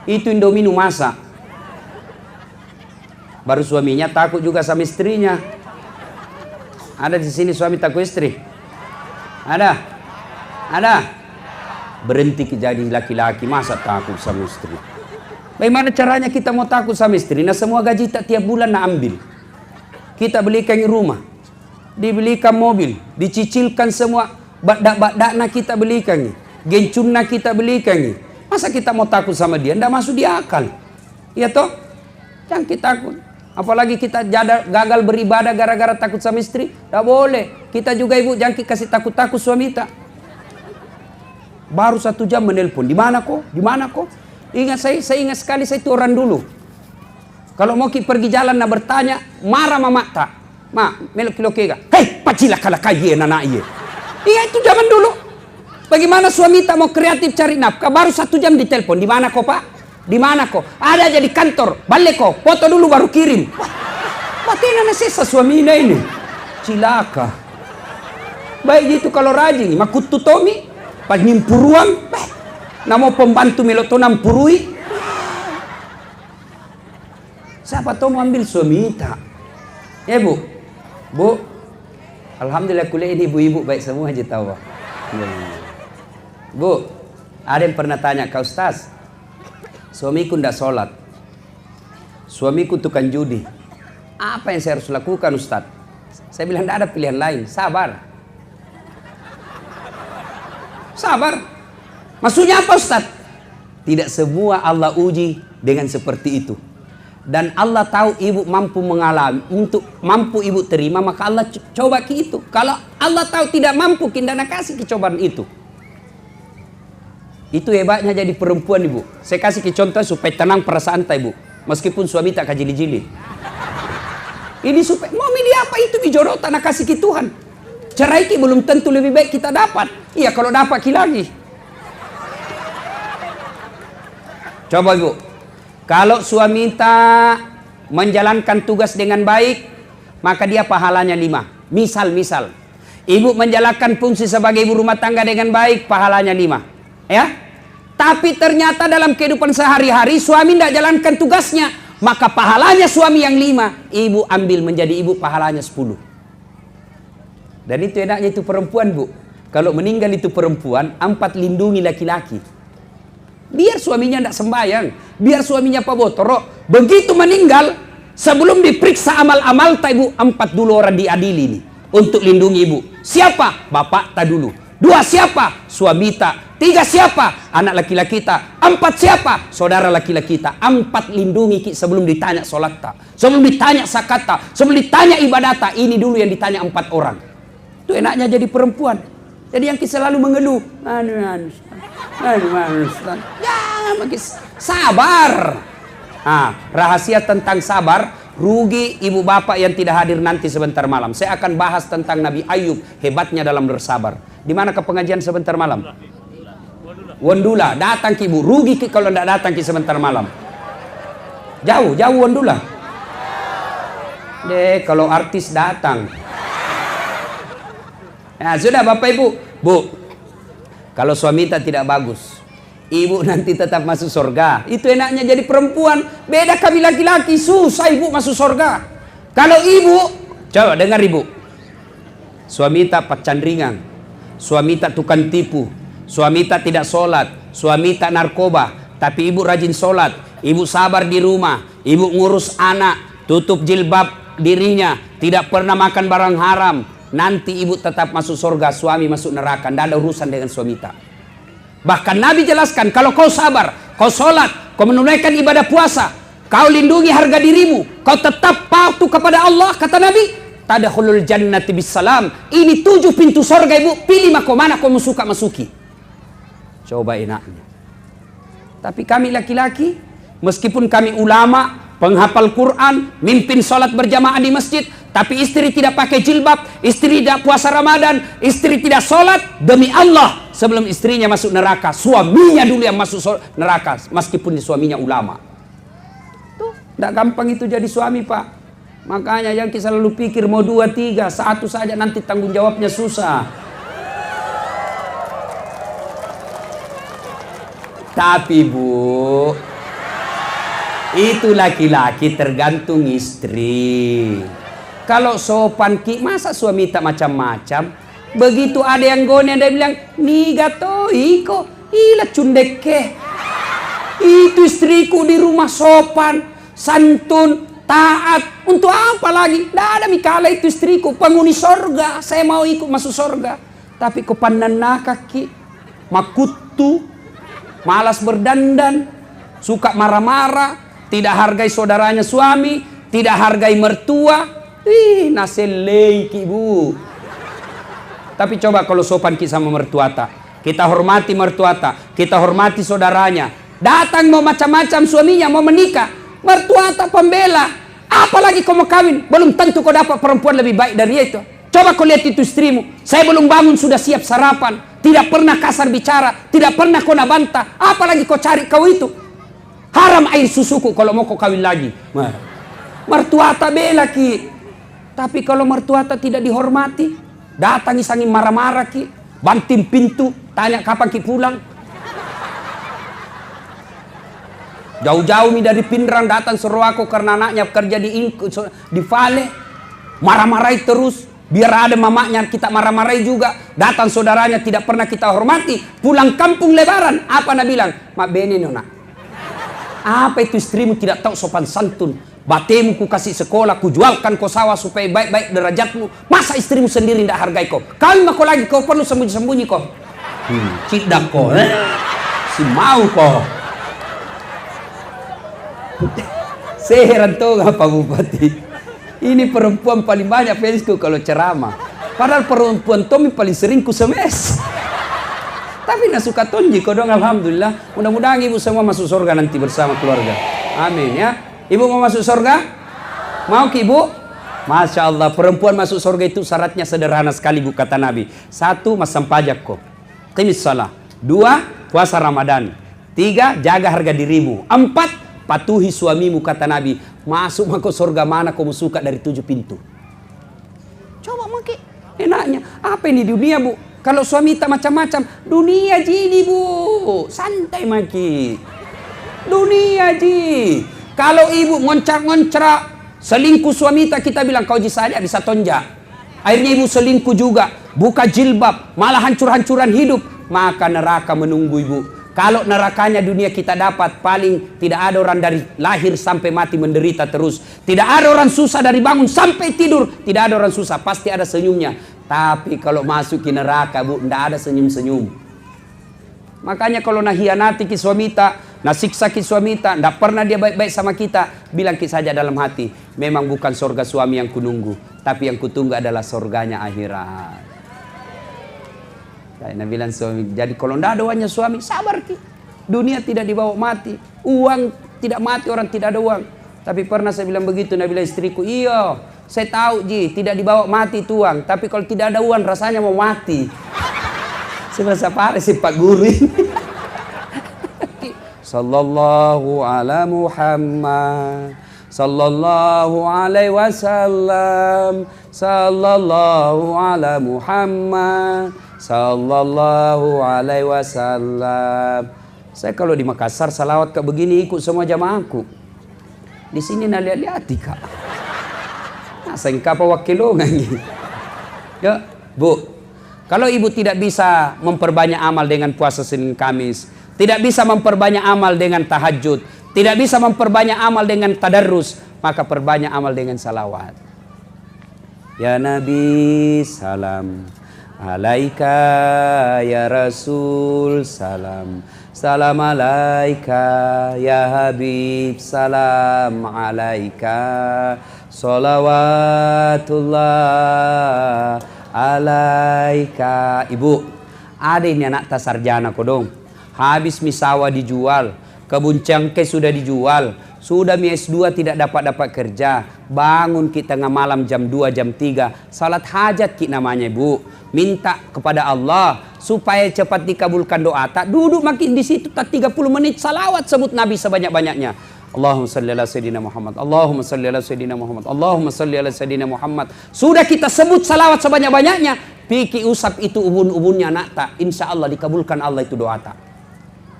Itu Indomie masak. Baru suaminya takut juga sama istrinya. Ada di sini suami takut istri? Ada? Ada? Berhenti jadi laki-laki, masa takut sama istri? Bagaimana caranya kita mau takut sama istri? Nah, semua gaji tak tiap bulan nak ambil. Kita belikan rumah, dibelikan mobil, dicicilkan semua, badak-badak nak kita belikan, gencun nak kita belikan. Masa kita mau takut sama dia? Ndak masuk di akal. Ya toh? Jangan kita takut. Apalagi kita gagal beribadah gara-gara takut sama istri. Ndak boleh. Kita juga ibu jangan kasih takut-takut suami kita. Baru 1 jam menelpon. Di mana kok? Di mana kok? Ingat saya ingat sekali saya itu orang dulu. Kalau mau pergi jalan nak bertanya, marah mama tak. Ma, melok kilo kega. Hei, pacila kala kaye nana iye. Iya itu zaman dulu. Bagaimana suami tak mau kreatif cari nafkah? Baru 1 jam ditelepon. Di mana kok pak? Di mana kok? Ada aja di kantor. Balik kok. Foto dulu baru kirim. Mati nana sisa suami ini. Cilaka. Baik gitu kalau rajin. Makutu Tomi. Pas nyimpuruan. Namo pembantu melotonam purui. Siapa tahu mau ambil suami tak? Ya bu. Bu. Alhamdulillah kuliah ini ibu-ibu baik semua aja tahu. Bu. Ada yang pernah tanya ke Ustaz. Suamiku tidak sholat. Suamiku tukang judi. Apa yang saya harus lakukan Ustaz? Saya bilang tidak ada pilihan lain. Sabar. Sabar. Maksudnya apa Ustaz? Tidak semua Allah uji dengan seperti itu. Dan Allah tahu ibu mampu mengalami. Untuk mampu ibu terima maka Allah coba ke itu. Kalau Allah tahu tidak mampu kita nak kasih kecobaan itu. Itu hebatnya jadi perempuan ibu. Saya kasih ke contoh supaya tenang perasaan tak ibu. Meskipun suami tak kajili-jili. Ini supaya mau milih apa itu dijodoh tak nak kasih ke Tuhan. Cerai ki belum tentu lebih baik kita dapat. Iya kalau dapat ki lagi. Coba ibu. Kalau suami tak menjalankan tugas dengan baik, maka dia pahalanya 5. Misal. Ibu menjalankan fungsi sebagai ibu rumah tangga dengan baik, pahalanya 5. Ya, tapi ternyata dalam kehidupan sehari-hari suami tidak jalankan tugasnya, maka pahalanya suami yang 5, ibu ambil menjadi ibu pahalanya 10. Dan itu enaknya itu perempuan bu. Kalau meninggal itu perempuan, 4 lindungi laki-laki. Biar suaminya tidak sembahyang, biar suaminya pabotoro. Begitu meninggal, sebelum diperiksa amal-amal tak ibu, 4 dulu orang diadili nih untuk lindungi ibu. Siapa? Bapak tak dulu. 2 siapa? Suami tak. 3 siapa? Anak laki-laki tak. 4 siapa? Saudara laki-laki tak. 4 lindungi ki sebelum ditanya solat tak. Sebelum ditanya zakat tak. Sebelum ditanya ibadah tak. Ini dulu yang ditanya 4 orang. Itu enaknya jadi perempuan. Jadi yang kita selalu mengeluh. Jangan makin sabar. Rahasia tentang sabar. Rugi ibu bapak yang tidak hadir nanti sebentar malam. Saya akan bahas tentang Nabi Ayub. Hebatnya dalam bersabar. Di mana ke pengajian sebentar malam? Wondula. Datang ki ibu. Rugi ki kalau tidak datang ki sebentar malam. Jauh Wondula. Deh kalau artis datang. Nah sudah bapak ibu. Bu. Kalau suami kita tidak bagus, ibu nanti tetap masuk surga. Itu enaknya jadi perempuan. Beda kami laki-laki, susah ibu masuk surga. Kalau ibu, coba dengar ibu. Suami tak pacandringan, suami tak tukang tipu, suami tak tidak sholat, suami tak narkoba. Tapi ibu rajin sholat, ibu sabar di rumah, ibu ngurus anak, tutup jilbab dirinya, tidak pernah makan barang haram. Nanti ibu tetap masuk surga, suami masuk neraka. Tidak ada urusan dengan suami tak. Bahkan Nabi jelaskan, kalau kau sabar, kau sholat, kau menunaikan ibadah puasa, kau lindungi harga dirimu, kau tetap patuh kepada Allah, kata Nabi, tadkhulul jannati bisalam. Ini 7 pintu surga ibu, pilih mana kau suka masuki. Coba enaknya. Tapi kami laki-laki, meskipun kami ulama, penghafal Quran, mimpin sholat berjamaah di masjid, tapi istri tidak pakai jilbab, istri tidak puasa Ramadan, istri tidak sholat, demi Allah, sebelum istrinya masuk neraka, suaminya dulu yang masuk neraka, meskipun suaminya ulama. Tuh, tidak gampang itu jadi suami, Pak. Makanya yang kita selalu pikir mau 2, 3, satu saja nanti tanggung jawabnya susah. Tapi Bu, itu laki-laki tergantung istri. Kalau sopan ki, masa suami tak macam-macam? Begitu ada yang gone, dia bilang, "Ni gato iko, ila cundeke." Itu istriku di rumah sopan, santun, taat. Untuk apa lagi? Tidak ada mikala itu istriku, penghuni sorga. Saya mau ikut masuk sorga. Tapi kepandan kaki, makutu, malas berdandan, suka marah-marah, tidak hargai saudaranya suami, tidak hargai mertua. Naselei ki Bu. Tapi coba kalau sopan kita sama mertua tak, kita hormati mertua tak, kita hormati saudaranya. Datang mau macam-macam suaminya mau menikah, mertua tak pembela. Apalagi kau mau kawin, belum tentu kau dapat perempuan lebih baik dari itu. Coba kau lihat itu istrimu, saya belum bangun sudah siap sarapan, tidak pernah kasar bicara, tidak pernah kau nak bantah. Apalagi kau cari kau itu. Haram air susuku kalau mau kau kawin lagi. Mertua tak bela ki. Tapi kalau mertua tak tidak dihormati, datangi sangin marah-marah ki, banting pintu, tanya kapan ki pulang. Jauh-jauh nih dari Pindrang datang suruh aku karena anaknya kerja di Vale, marah-marahi terus. Biar ada mamanya kita marah-marahi juga. Datang saudaranya tidak pernah kita hormati. Pulang kampung lebaran, apa nak bilang? Mak bene nona. Apa itu istrimu tidak tahu sopan santun? Batemu ku kasih sekolah, ku jualkan kau sawah supaya baik-baik derajatmu. Masa istrimu sendiri tidak hargai kau? Kawin kau lagi, kau perlu sembunyi-sembunyi kau. Cidak kau, si mau kau. Saya heran tuh Pak Bupati. Ini perempuan paling banyak fansku kalau ceramah. Padahal perempuan Tommy paling sering ku semes. Tapi nak suka tonji kau dong, alhamdulillah. Mudah-mudahan ibu semua masuk surga nanti bersama keluarga. Amin ya. Ibu mau masuk surga? Mau ki ibu? Masya Allah, perempuan masuk surga itu syaratnya sederhana sekali Bu kata Nabi. 1, masam pajak kau. Qimis salah. 2, puasa Ramadan. 3, jaga harga dirimu. 4, patuhi suamimu kata Nabi. Masuk ke surga mana kau suka dari 7 pintu. Coba maki. Enaknya. Apa ini dunia Bu? Kalau suami tak macam-macam. Dunia jini Bu. Santai maki. Dunia ji. Kalau ibu ngoncrak-ngoncrak, selingkuh suami tak, kita bilang kau ji saja bisa tonjak. Akhirnya ibu selingkuh juga, buka jilbab, malah hancur-hancuran hidup, maka neraka menunggu ibu. Kalau nerakanya dunia kita dapat, paling tidak ada orang dari lahir sampai mati menderita terus. Tidak ada orang susah dari bangun sampai tidur, tidak ada orang susah, pasti ada senyumnya. Tapi kalau masuk ke neraka Bu, tidak ada senyum-senyum. Makanya kalau nak hianati ki suami tak, nak siksa ki suami tak, tidak pernah dia baik-baik sama kita, bilang ki saja dalam hati, memang bukan surga suami yang kununggu, tapi yang kutunggu adalah surganya akhirat. Saya bilang suami, jadi kalau tidak ada uangnya suami, sabar ki. Dunia tidak dibawa mati, uang tidak mati, orang tidak ada uang. Tapi pernah saya bilang begitu, Nabi bilang istriku, iya, saya tahu ji, tidak dibawa mati itu uang, tapi kalau tidak ada uang rasanya mau mati. Sebasa pare si Pak Guru ini. Sallallahu ala Muhammad, sallallahu alaihi wasallam, sallallahu ala Muhammad, sallallahu alaihi wasallam. Saya kalau di Makassar salawat kayak begini ikut semua jamaahku. Di sini nak lihat-lihat Kak. Nah, saya apa wakilongan gitu. Ya, Bu. Kalau ibu tidak bisa memperbanyak amal dengan puasa Senin Kamis, tidak bisa memperbanyak amal dengan tahajud, tidak bisa memperbanyak amal dengan tadarrus, maka perbanyak amal dengan salawat. Ya Nabi salam, alaika ya Rasul salam, salam alaika ya Habib salam alaika, salawatullah alaika. Ibu, ada ini anak tas sarjana kodong. Habis misawa dijual, Kebun cengkeh sudah dijual. Sudah S2 tidak dapat kerja. Bangun kita tengah malam jam 2, jam 3. Salat hajat kita namanya, Bu. Minta kepada Allah supaya cepat dikabulkan doa. Tak duduk makin di situ tak 30 menit salawat sebut Nabi sebanyak-banyaknya. Allahumma salli ala sayyidina Muhammad. Allahumma salli ala sayyidina Muhammad. Allahumma salli ala sayyidina Muhammad. Sudah kita sebut salawat sebanyak-banyaknya. Piki usap itu ubun-ubunnya nak tak. Insya Allah dikabulkan Allah itu doa tak.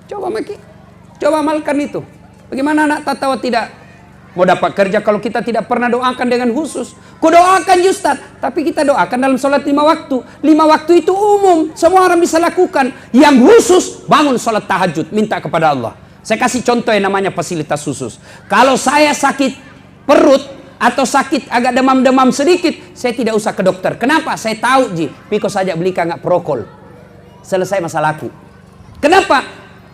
Coba maki. Coba amalkan itu. Bagaimana anak tak tahu tidak mau dapat kerja kalau kita tidak pernah doakan dengan khusus. Ku doakan Ustaz, tapi kita doakan dalam sholat 5 waktu. 5 waktu itu umum, semua orang bisa lakukan. Yang khusus bangun sholat tahajud, minta kepada Allah. Saya kasih contoh yang namanya fasilitas khusus. Kalau saya sakit perut atau sakit agak demam-demam sedikit, saya tidak usah ke dokter. Kenapa? Saya tahu Piko saja beli nggak prokol. Selesai masalahku. Kenapa?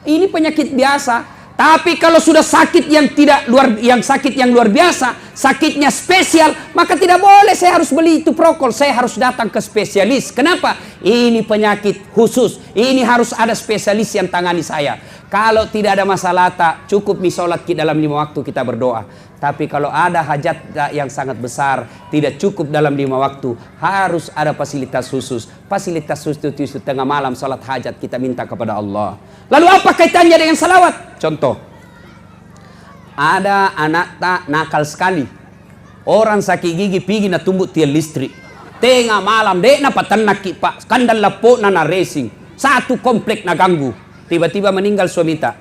Ini penyakit biasa. Tapi kalau sudah sakit yang luar biasa, sakitnya spesial, maka tidak boleh saya harus beli itu prokol. Saya harus datang ke spesialis. Kenapa? Ini penyakit khusus. Ini harus ada spesialis yang tangani saya. Kalau tidak ada masalah tak cukup sholat dalam 5 waktu kita berdoa. Tapi kalau ada hajat yang sangat besar, tidak cukup dalam 5 waktu, harus ada fasilitas khusus. Fasilitas khusus itu tengah malam sholat hajat kita minta kepada Allah. Lalu apa kaitannya dengan salawat? Contoh, ada anak tak nakal sekali. Orang sakit gigi pergi na tumbuk tiang listrik. Tengah malam dek na patanak pak, kandal lapo na racing. Satu komplek na ganggu. Tiba-tiba meninggal suami tak.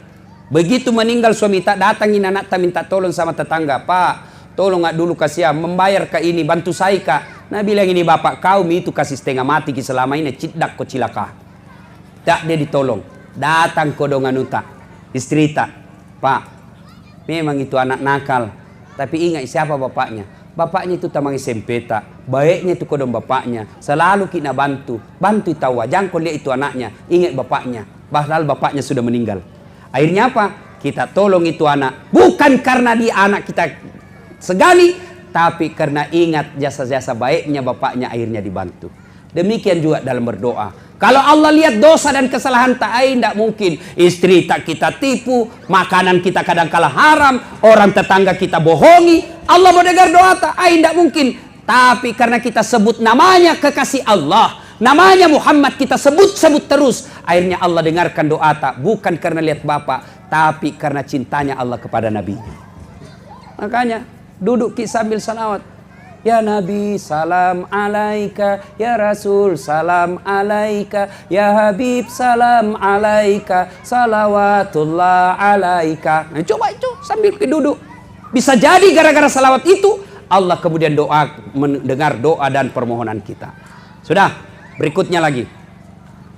Begitu meninggal suami tak, datangin anak tak minta tolong sama tetangga. Pak, tolong nggak dulu kasih membayar ke ini, bantu saya kak. Nah bilang ini bapak kau itu kasih setengah mati selama ini cidak ko cilaka. Tak dia ditolong. Datang kodongan uta, istri tak. Pak, memang itu anak nakal. Tapi ingat siapa bapaknya? Bapaknya itu tamang SMP tak. Baiknya itu kodong bapaknya. Selalu kita bantu. Bantu tahu. Jangan kau lihat itu anaknya. Ingat bapaknya. Padahal bapaknya sudah meninggal. Akhirnya apa? Kita tolong itu anak. Bukan karena dia anak kita segani, tapi karena ingat jasa-jasa baiknya bapaknya akhirnya dibantu. Demikian juga dalam berdoa. Kalau Allah lihat dosa dan kesalahan tak tidak mungkin. Istri tak kita tipu, makanan kita kadang kala haram, orang tetangga kita bohongi. Allah mau dengar doa tak tidak mungkin. Tapi karena kita sebut namanya kekasih Allah, namanya Muhammad kita sebut-sebut terus. Akhirnya Allah dengarkan doa tak. Bukan karena lihat Bapak, tapi karena cintanya Allah kepada Nabi. Makanya duduk sambil salawat. Ya Nabi salam alaika, ya Rasul salam alaika, ya Habib salam alaika, salawatullah alaika. Nah, coba itu sambil duduk. Bisa jadi gara-gara salawat itu Allah kemudian mendengar doa dan permohonan kita. Sudah, berikutnya lagi.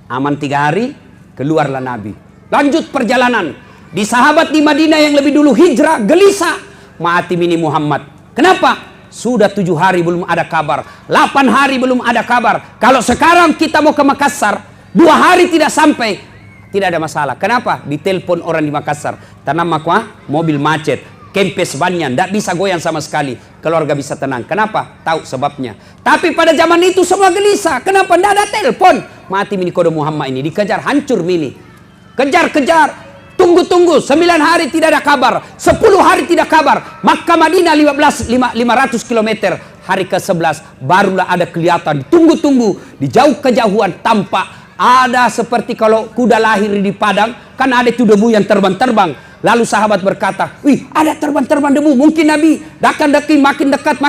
Aman 3 hari, keluarlah Nabi. Lanjut perjalanan. Di sahabat di Madinah yang lebih dulu hijrah, gelisah. Mati mini Muhammad. Kenapa? Sudah 7 hari belum ada kabar. 8 hari belum ada kabar. Kalau sekarang kita mau ke Makassar, 2 hari tidak sampai. Tidak ada masalah. Kenapa? Ditelepon orang di Makassar. Tanam makwa, mobil macet. Kempes banyan, tidak bisa goyang sama sekali. Keluarga bisa tenang. Kenapa? Tahu sebabnya. Tapi pada zaman itu semua gelisah. Kenapa? Tidak ada telepon. Mati mini Kodo Muhammad ini. Dikejar, hancur mini. Kejar-kejar. Tunggu-tunggu, 9 hari tidak ada kabar, 10 hari tidak kabar. Makkah Madinah 500 km. Hari ke-11 barulah ada kelihatan. Tunggu-tunggu, di jauh kejauhan tampak ada seperti kalau kuda lahir di padang, kan ada itu debu yang terbang-terbang. Lalu sahabat berkata, wih ada terbang-terbang debu, mungkin Nabi. Dakan-dakin makin dekat,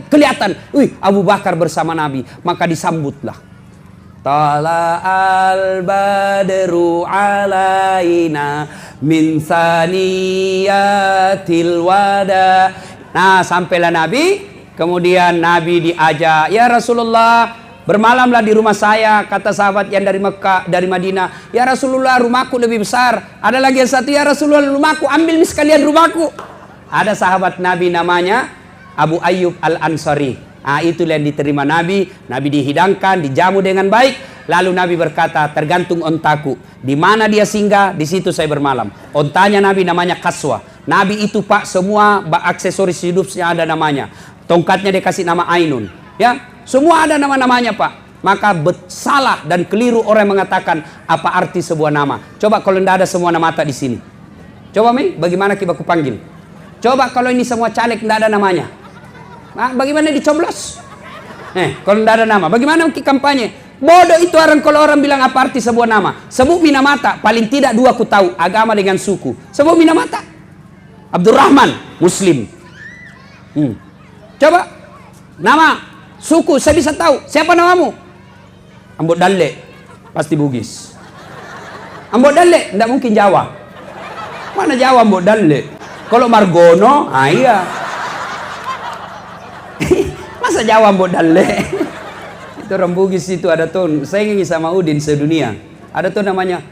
kelihatan. Wih Abu Bakar bersama Nabi, maka disambutlah. Tala al-badru alaina min saniyatil wada. Nah sampailah Nabi. Kemudian Nabi diajak, ya Rasulullah bermalamlah di rumah saya. Kata sahabat yang dari Mekah, dari Madinah, ya Rasulullah rumahku lebih besar. Ada lagi yang satu, ya Rasulullah rumahku, ambil sekalian rumahku. Ada sahabat Nabi namanya Abu Ayyub al-Ansari. Nah, itulah yang diterima Nabi. Nabi dihidangkan, dijamu dengan baik. Lalu Nabi berkata, tergantung ontaku. Di mana dia singgah, di situ saya bermalam. Ontanya Nabi namanya Kaswa. Nabi itu Pak, semua aksesoris hidupnya ada namanya. Tongkatnya dikasih nama Ainun. Ya, semua ada nama-namanya Pak. Maka salah dan keliru orang yang mengatakan apa arti sebuah nama. Coba kalau tidak ada semua nama tak di sini. Coba Mi, bagaimana kita aku panggil? Coba kalau ini semua caleg tidak ada namanya. Nah, bagaimana dicoblos? Kalau tidak ada nama, bagaimana kita kampanye? Bodoh itu orang kalau orang bilang apa arti sebuah nama. Sebut Minamata, paling tidak dua ku tahu, agama dengan suku. Sebut Minamata. Abdurrahman, Muslim. Coba, nama, suku, saya bisa tahu. Siapa namamu? Ambot Dalle, pasti Bugis. Ambot Dalle, tidak mungkin Jawa. Mana Jawa Ambot Dalle? Kalau Margono, iya. Masa Jawa Ambot Dalle? Itu orang Bugis itu ada tuh, saya ingin sama Udin sedunia. Ada tuh namanya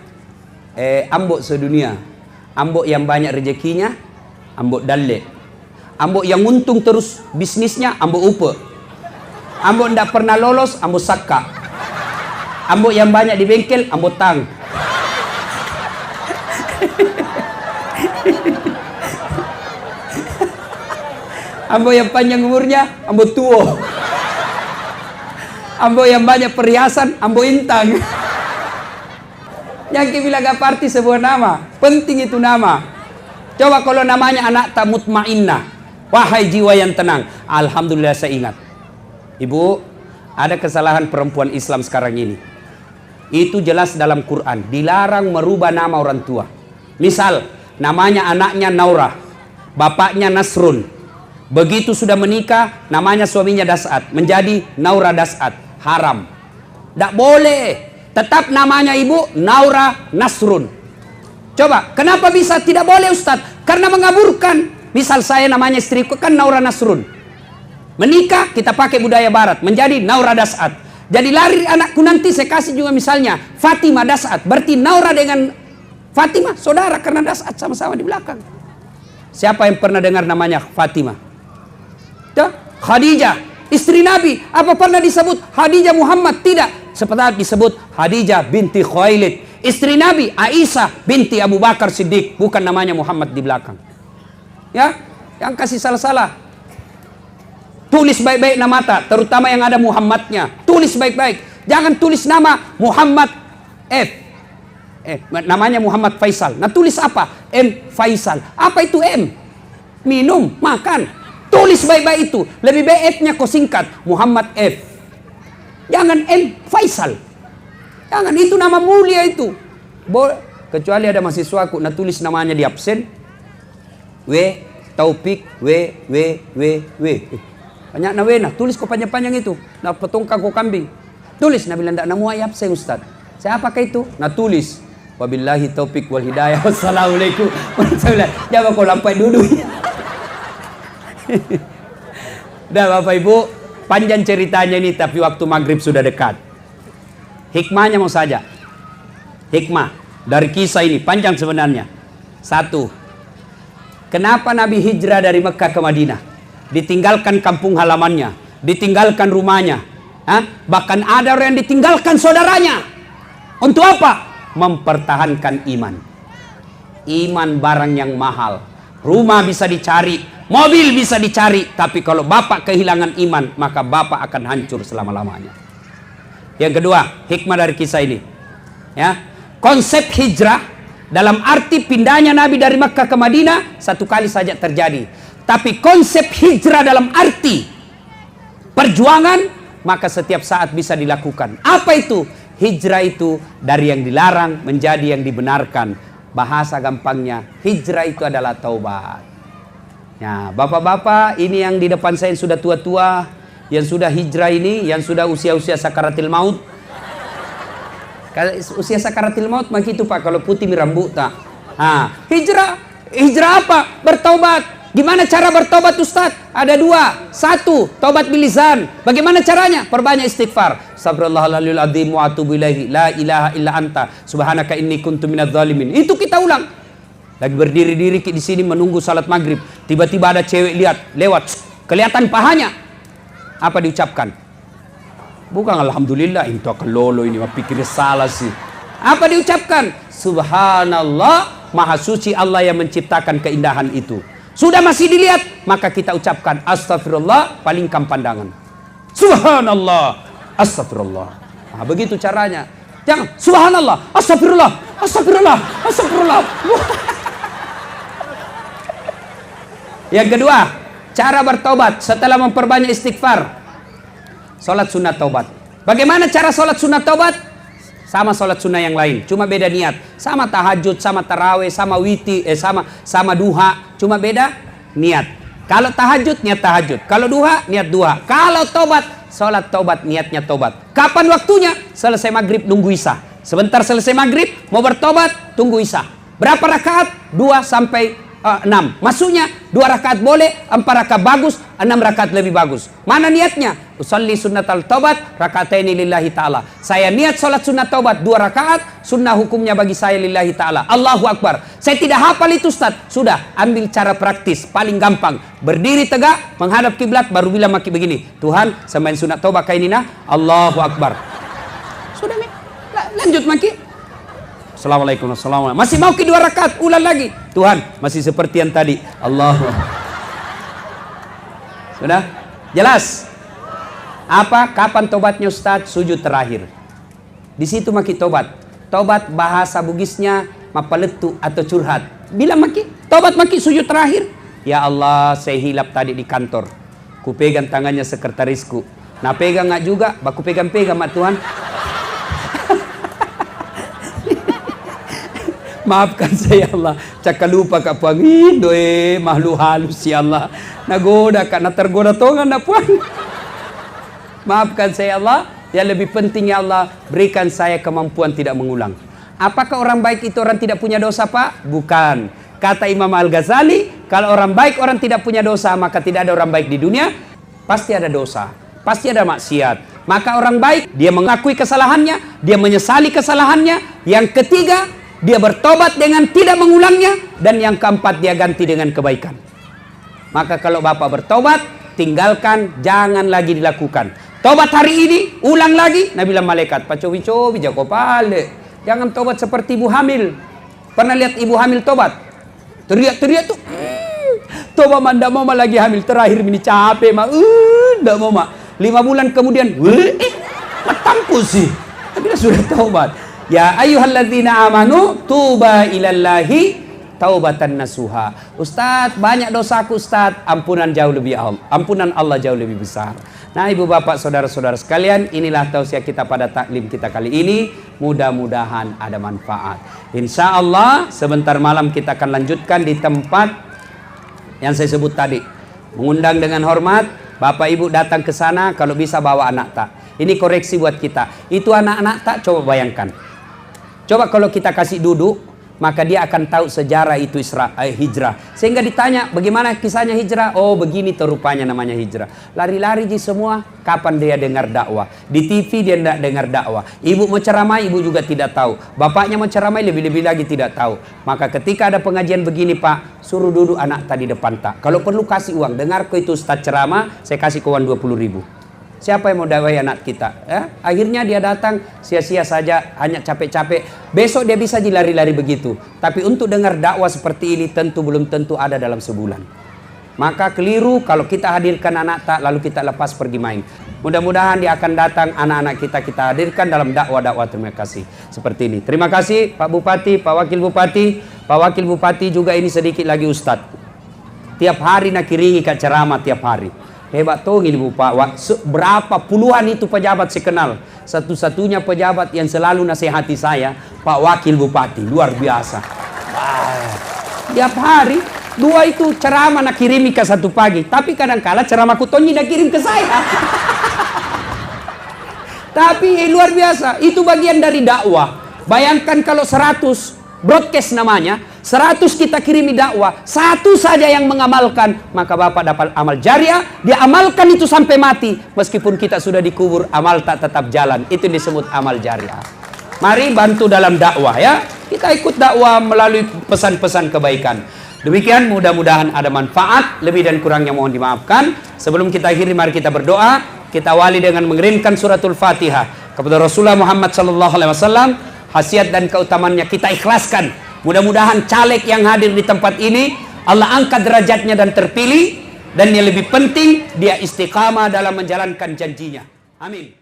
Ambok sedunia. Ambok yang banyak rezekinya, Ambok Dalle. Ambok yang untung terus bisnisnya, Ambok Upe. Ambok tidak pernah lolos, Ambok Saka. Ambok yang banyak di bengkel, Ambok Tang. Ambok yang panjang umurnya, Ambok Tuo. Ambok yang banyak perhiasan, Ambok Intang. Yang bilang gak arti sebuah nama, penting itu nama. Coba kalau namanya anak tak mutmainnah, wahai jiwa yang tenang. Alhamdulillah saya ingat. Ibu, ada kesalahan perempuan Islam sekarang ini. Itu jelas dalam Quran, dilarang merubah nama orang tua. Misal, namanya anaknya Naurah, bapaknya Nasrun. Begitu sudah menikah, namanya suaminya Das'at, menjadi Naura Das'at. Haram. Tidak boleh. Tetap namanya ibu Naura Nasrun. Coba, kenapa bisa tidak boleh Ustadz? Karena mengaburkan. Misal saya namanya istriku kan Naura Nasrun. Menikah, kita pakai budaya barat, menjadi Naura Das'at. Jadi lari anakku nanti saya kasih juga misalnya Fatimah Das'at. Berarti Naura dengan Fatimah saudara karena Das'at sama-sama di belakang. Siapa yang pernah dengar namanya Fatimah? Tuh, Khadijah, istri Nabi. Apa pernah disebut Khadijah Muhammad? Tidak. Seperti disebut Khadijah binti Khuwailid. Istri Nabi Aisyah binti Abu Bakar Siddiq. Bukan namanya Muhammad di belakang. Ya, yang kasih salah-salah. Tulis baik-baik nama tak, terutama yang ada Muhammadnya. Tulis baik-baik. Jangan tulis nama Muhammad F. Namanya Muhammad Faisal. Nah tulis apa? M Faisal. Apa itu M? Minum, makan. Tulis baik-baik itu. Lebih baik F-nya kau singkat. Muhammad F. Jangan M Faisal. Jangan, itu nama mulia itu. Kecuali ada mahasiswaku, nah tulis namanya di absen. W Taufik W. Banyak na wena, tulis kau panjang-panjang itu. Nah petongkang kau kambing. Tulis, nah bilang tak namu ayap saya Ustaz. Siapakah itu? Nah tulis. Wabillahi taufik wal hidayah. Wassalamualaikum. Jangan kau lampai duduk. Dah Bapak Ibu, panjang ceritanya ini tapi waktu maghrib sudah dekat. Hikmahnya mau saja. Hikmah dari kisah ini panjang sebenarnya. Satu, kenapa Nabi hijrah dari Mekah ke Madinah? Ditinggalkan kampung halamannya, ditinggalkan rumahnya, bahkan ada orang yang ditinggalkan saudaranya. Untuk apa? Mempertahankan iman. Iman barang yang mahal. Rumah bisa dicari, mobil bisa dicari, tapi kalau bapak kehilangan iman, maka bapak akan hancur selama-lamanya. Yang kedua, hikmah dari kisah ini, ya, konsep hijrah dalam arti pindahnya Nabi dari Mekah ke Madinah satu kali saja terjadi. Tapi konsep hijrah dalam arti perjuangan, maka setiap saat bisa dilakukan. Apa itu? Hijrah itu dari yang dilarang menjadi yang dibenarkan. Bahasa gampangnya, hijrah itu adalah taubat. Ya, bapak-bapak ini yang di depan saya yang sudah tua-tua, yang sudah hijrah ini, yang sudah usia-usia sakaratil maut. Usia sakaratil maut begitu Pak, kalau putih rambut tak. Hijrah apa? Bertaubat. Gimana cara bertobat Ustaz? Ada dua. Satu, tobat bilisan. Bagaimana caranya? Perbanyak istighfar. Astagfirullahaladzim azim wa atubu ilaihi. La ilaha illa anta. Subhanaka inni kuntu minadz zalimin. Itu kita ulang. Lagi berdiri-diri di sini menunggu salat maghrib. Tiba-tiba ada cewek lewat. Kelihatan pahanya. Apa diucapkan? Bukan alhamdulillah. Itu akan lolo ini. Pikir salah sih. Apa diucapkan? Subhanallah. Maha suci Allah yang menciptakan keindahan itu. Sudah masih dilihat, maka kita ucapkan astagfirullah, palingkan pandangan. Subhanallah, astagfirullah. Nah, begitu caranya. Jangan subhanallah, astagfirullah, astagfirullah, astagfirullah. Yang kedua, cara bertobat setelah memperbanyak istighfar. Sholat sunat tobat. Bagaimana cara sholat sunat tobat? Sama sholat sunnah yang lain, cuma beda niat. Sama tahajud, sama taraweh, sama sama duha, cuma beda niat. Kalau tahajud, niat tahajud. Kalau duha, niat duha. Kalau tobat, sholat tobat, niatnya tobat. Kapan waktunya? Selesai maghrib, nunggu isya. Sebentar selesai maghrib, mau bertobat, tunggu isya. Berapa rakaat? 2 sampai 6. Maksudnya 2 rakaat boleh, 4 rakaat bagus, 6 rakaat lebih bagus. Mana niatnya? Usalli sunnatal tobat rakataini lillahi ta'ala. Saya niat sholat sunat tobat 2 rakaat, sunnah hukumnya bagi saya lillahi ta'ala. Allahu Akbar. Saya tidak hafal itu Ustaz. Sudah, ambil cara praktis, paling gampang. Berdiri tegak, menghadap kiblat, baru bilang maki begini. Tuhan, sembahin sunat tobat kayak ini nah. Allahu Akbar. Sudah, lanjut maki. Assalamualaikum, assalamualaikum. Masih mau ke 2 rakaat, ulang lagi. Tuhan, masih seperti yang tadi. Allah. Sudah? Jelas? Apa? Kapan tobatnya Ustaz? Sujud terakhir. Di situ maki tobat. Tobat bahasa Bugisnya mapaletu atau curhat. Bilang maki, tobat maki sujud terakhir. Ya Allah, saya hilap tadi di kantor. Ku pegang tangannya sekretarisku. Nah pegang nggak juga, baku pegang-pegang mak Tuhan. Maafkan saya Allah, cakap lupa kak puang doe makhluk halus ya Allah. Nagoda kak, na tergoda tongan na puang. Maafkan saya Allah, yang lebih penting ya Allah, berikan saya kemampuan tidak mengulang. Apakah orang baik itu orang tidak punya dosa Pak? Bukan. Kata Imam Al-Ghazali, kalau orang baik orang tidak punya dosa, maka tidak ada orang baik di dunia. Pasti ada dosa, pasti ada maksiat. Maka orang baik, dia mengakui kesalahannya, dia menyesali kesalahannya. Yang ketiga, dia bertobat dengan tidak mengulangnya. Dan yang keempat, dia ganti dengan kebaikan. Maka kalau Bapak bertobat, tinggalkan, jangan lagi dilakukan. Tobat hari ini, ulang lagi. Nabi bilang malaikat, pacobi-cobi jago pale. Jangan tobat seperti ibu hamil. Pernah lihat ibu hamil tobat? Teriak-teriak tuh. Tobat mah ndak mau lagi hamil. Terakhir ini capek mah. Ndak mau mah. 5 bulan kemudian, matampu sih. Tapi dia sudah tobat. Ya ayyuhalladzina amanu tuba ilallahi taubatan nasuha. Ustaz, banyak dosaku Ustaz. Ampunan Allah jauh lebih besar. Nah, Ibu Bapak, saudara-saudara sekalian, inilah tausiah kita pada taklim kita kali ini. Mudah-mudahan ada manfaat. Insya Allah sebentar malam kita akan lanjutkan di tempat yang saya sebut tadi. Mengundang dengan hormat, Bapak Ibu datang ke sana, kalau bisa bawa anak tak. Ini koreksi buat kita. Itu anak-anak tak, coba bayangkan. Coba kalau kita kasih duduk, maka dia akan tahu sejarah itu hijrah. Sehingga ditanya, bagaimana kisahnya hijrah? Oh, begini terupanya namanya hijrah. Lari-lari semua, kapan dia dengar dakwah? Di TV dia tidak dengar dakwah. Ibu mau ceramah, ibu juga tidak tahu. Bapaknya mau ceramah, lebih-lebih lagi tidak tahu. Maka ketika ada pengajian begini Pak, suruh duduk anak tadi depan tak. Kalau perlu kasih uang, dengar ke itu Ustaz ceramah, saya kasih ke uang 20.000. Siapa yang mau dakwai anak kita? Ya? Akhirnya dia datang sia-sia saja, hanya capek-capek. Besok dia bisa dilari-lari begitu. Tapi untuk dengar dakwah seperti ini tentu belum tentu ada dalam sebulan. Maka keliru kalau kita hadirkan anak tak lalu kita lepas pergi main. Mudah-mudahan dia akan datang anak-anak kita hadirkan dalam dakwah-dakwah. Terima kasih. Seperti ini. Terima kasih Pak Bupati, Pak Wakil Bupati. Pak Wakil Bupati juga ini sedikit lagi Ustadz. Tiap hari nak kiringi ke ceramah tiap hari. Hebat tuh ini Pak. Berapa puluhan itu pejabat saya kenal. Satu-satunya pejabat yang selalu nasihati saya Pak Wakil Bupati. Luar biasa. Tiap hari 2 itu ceramah nak kirimi ke 1 pagi. Tapi kadang-kala ceramah kutonyi nak kirim ke saya. Tapi luar biasa. Itu bagian dari dakwah. Bayangkan kalau 100 broadcast namanya, 100 kita kirimi dakwah, 1 saja yang mengamalkan, maka Bapak dapat amal jariah. Dia amalkan itu sampai mati, meskipun kita sudah dikubur, amal tak tetap jalan. Itu disebut amal jariah. Mari bantu dalam dakwah ya. Kita ikut dakwah melalui pesan-pesan kebaikan. Demikian, mudah-mudahan ada manfaat. Lebih dan kurangnya mohon dimaafkan. Sebelum kita akhiri, mari kita berdoa. Kita awali dengan mengirimkan suratul Fatihah kepada Rasulullah Muhammad SAW. Khasiat dan keutamaannya kita ikhlaskan. Mudah-mudahan caleg yang hadir di tempat ini Allah angkat derajatnya dan terpilih. Dan yang lebih penting, dia istiqamah dalam menjalankan janjinya. Amin.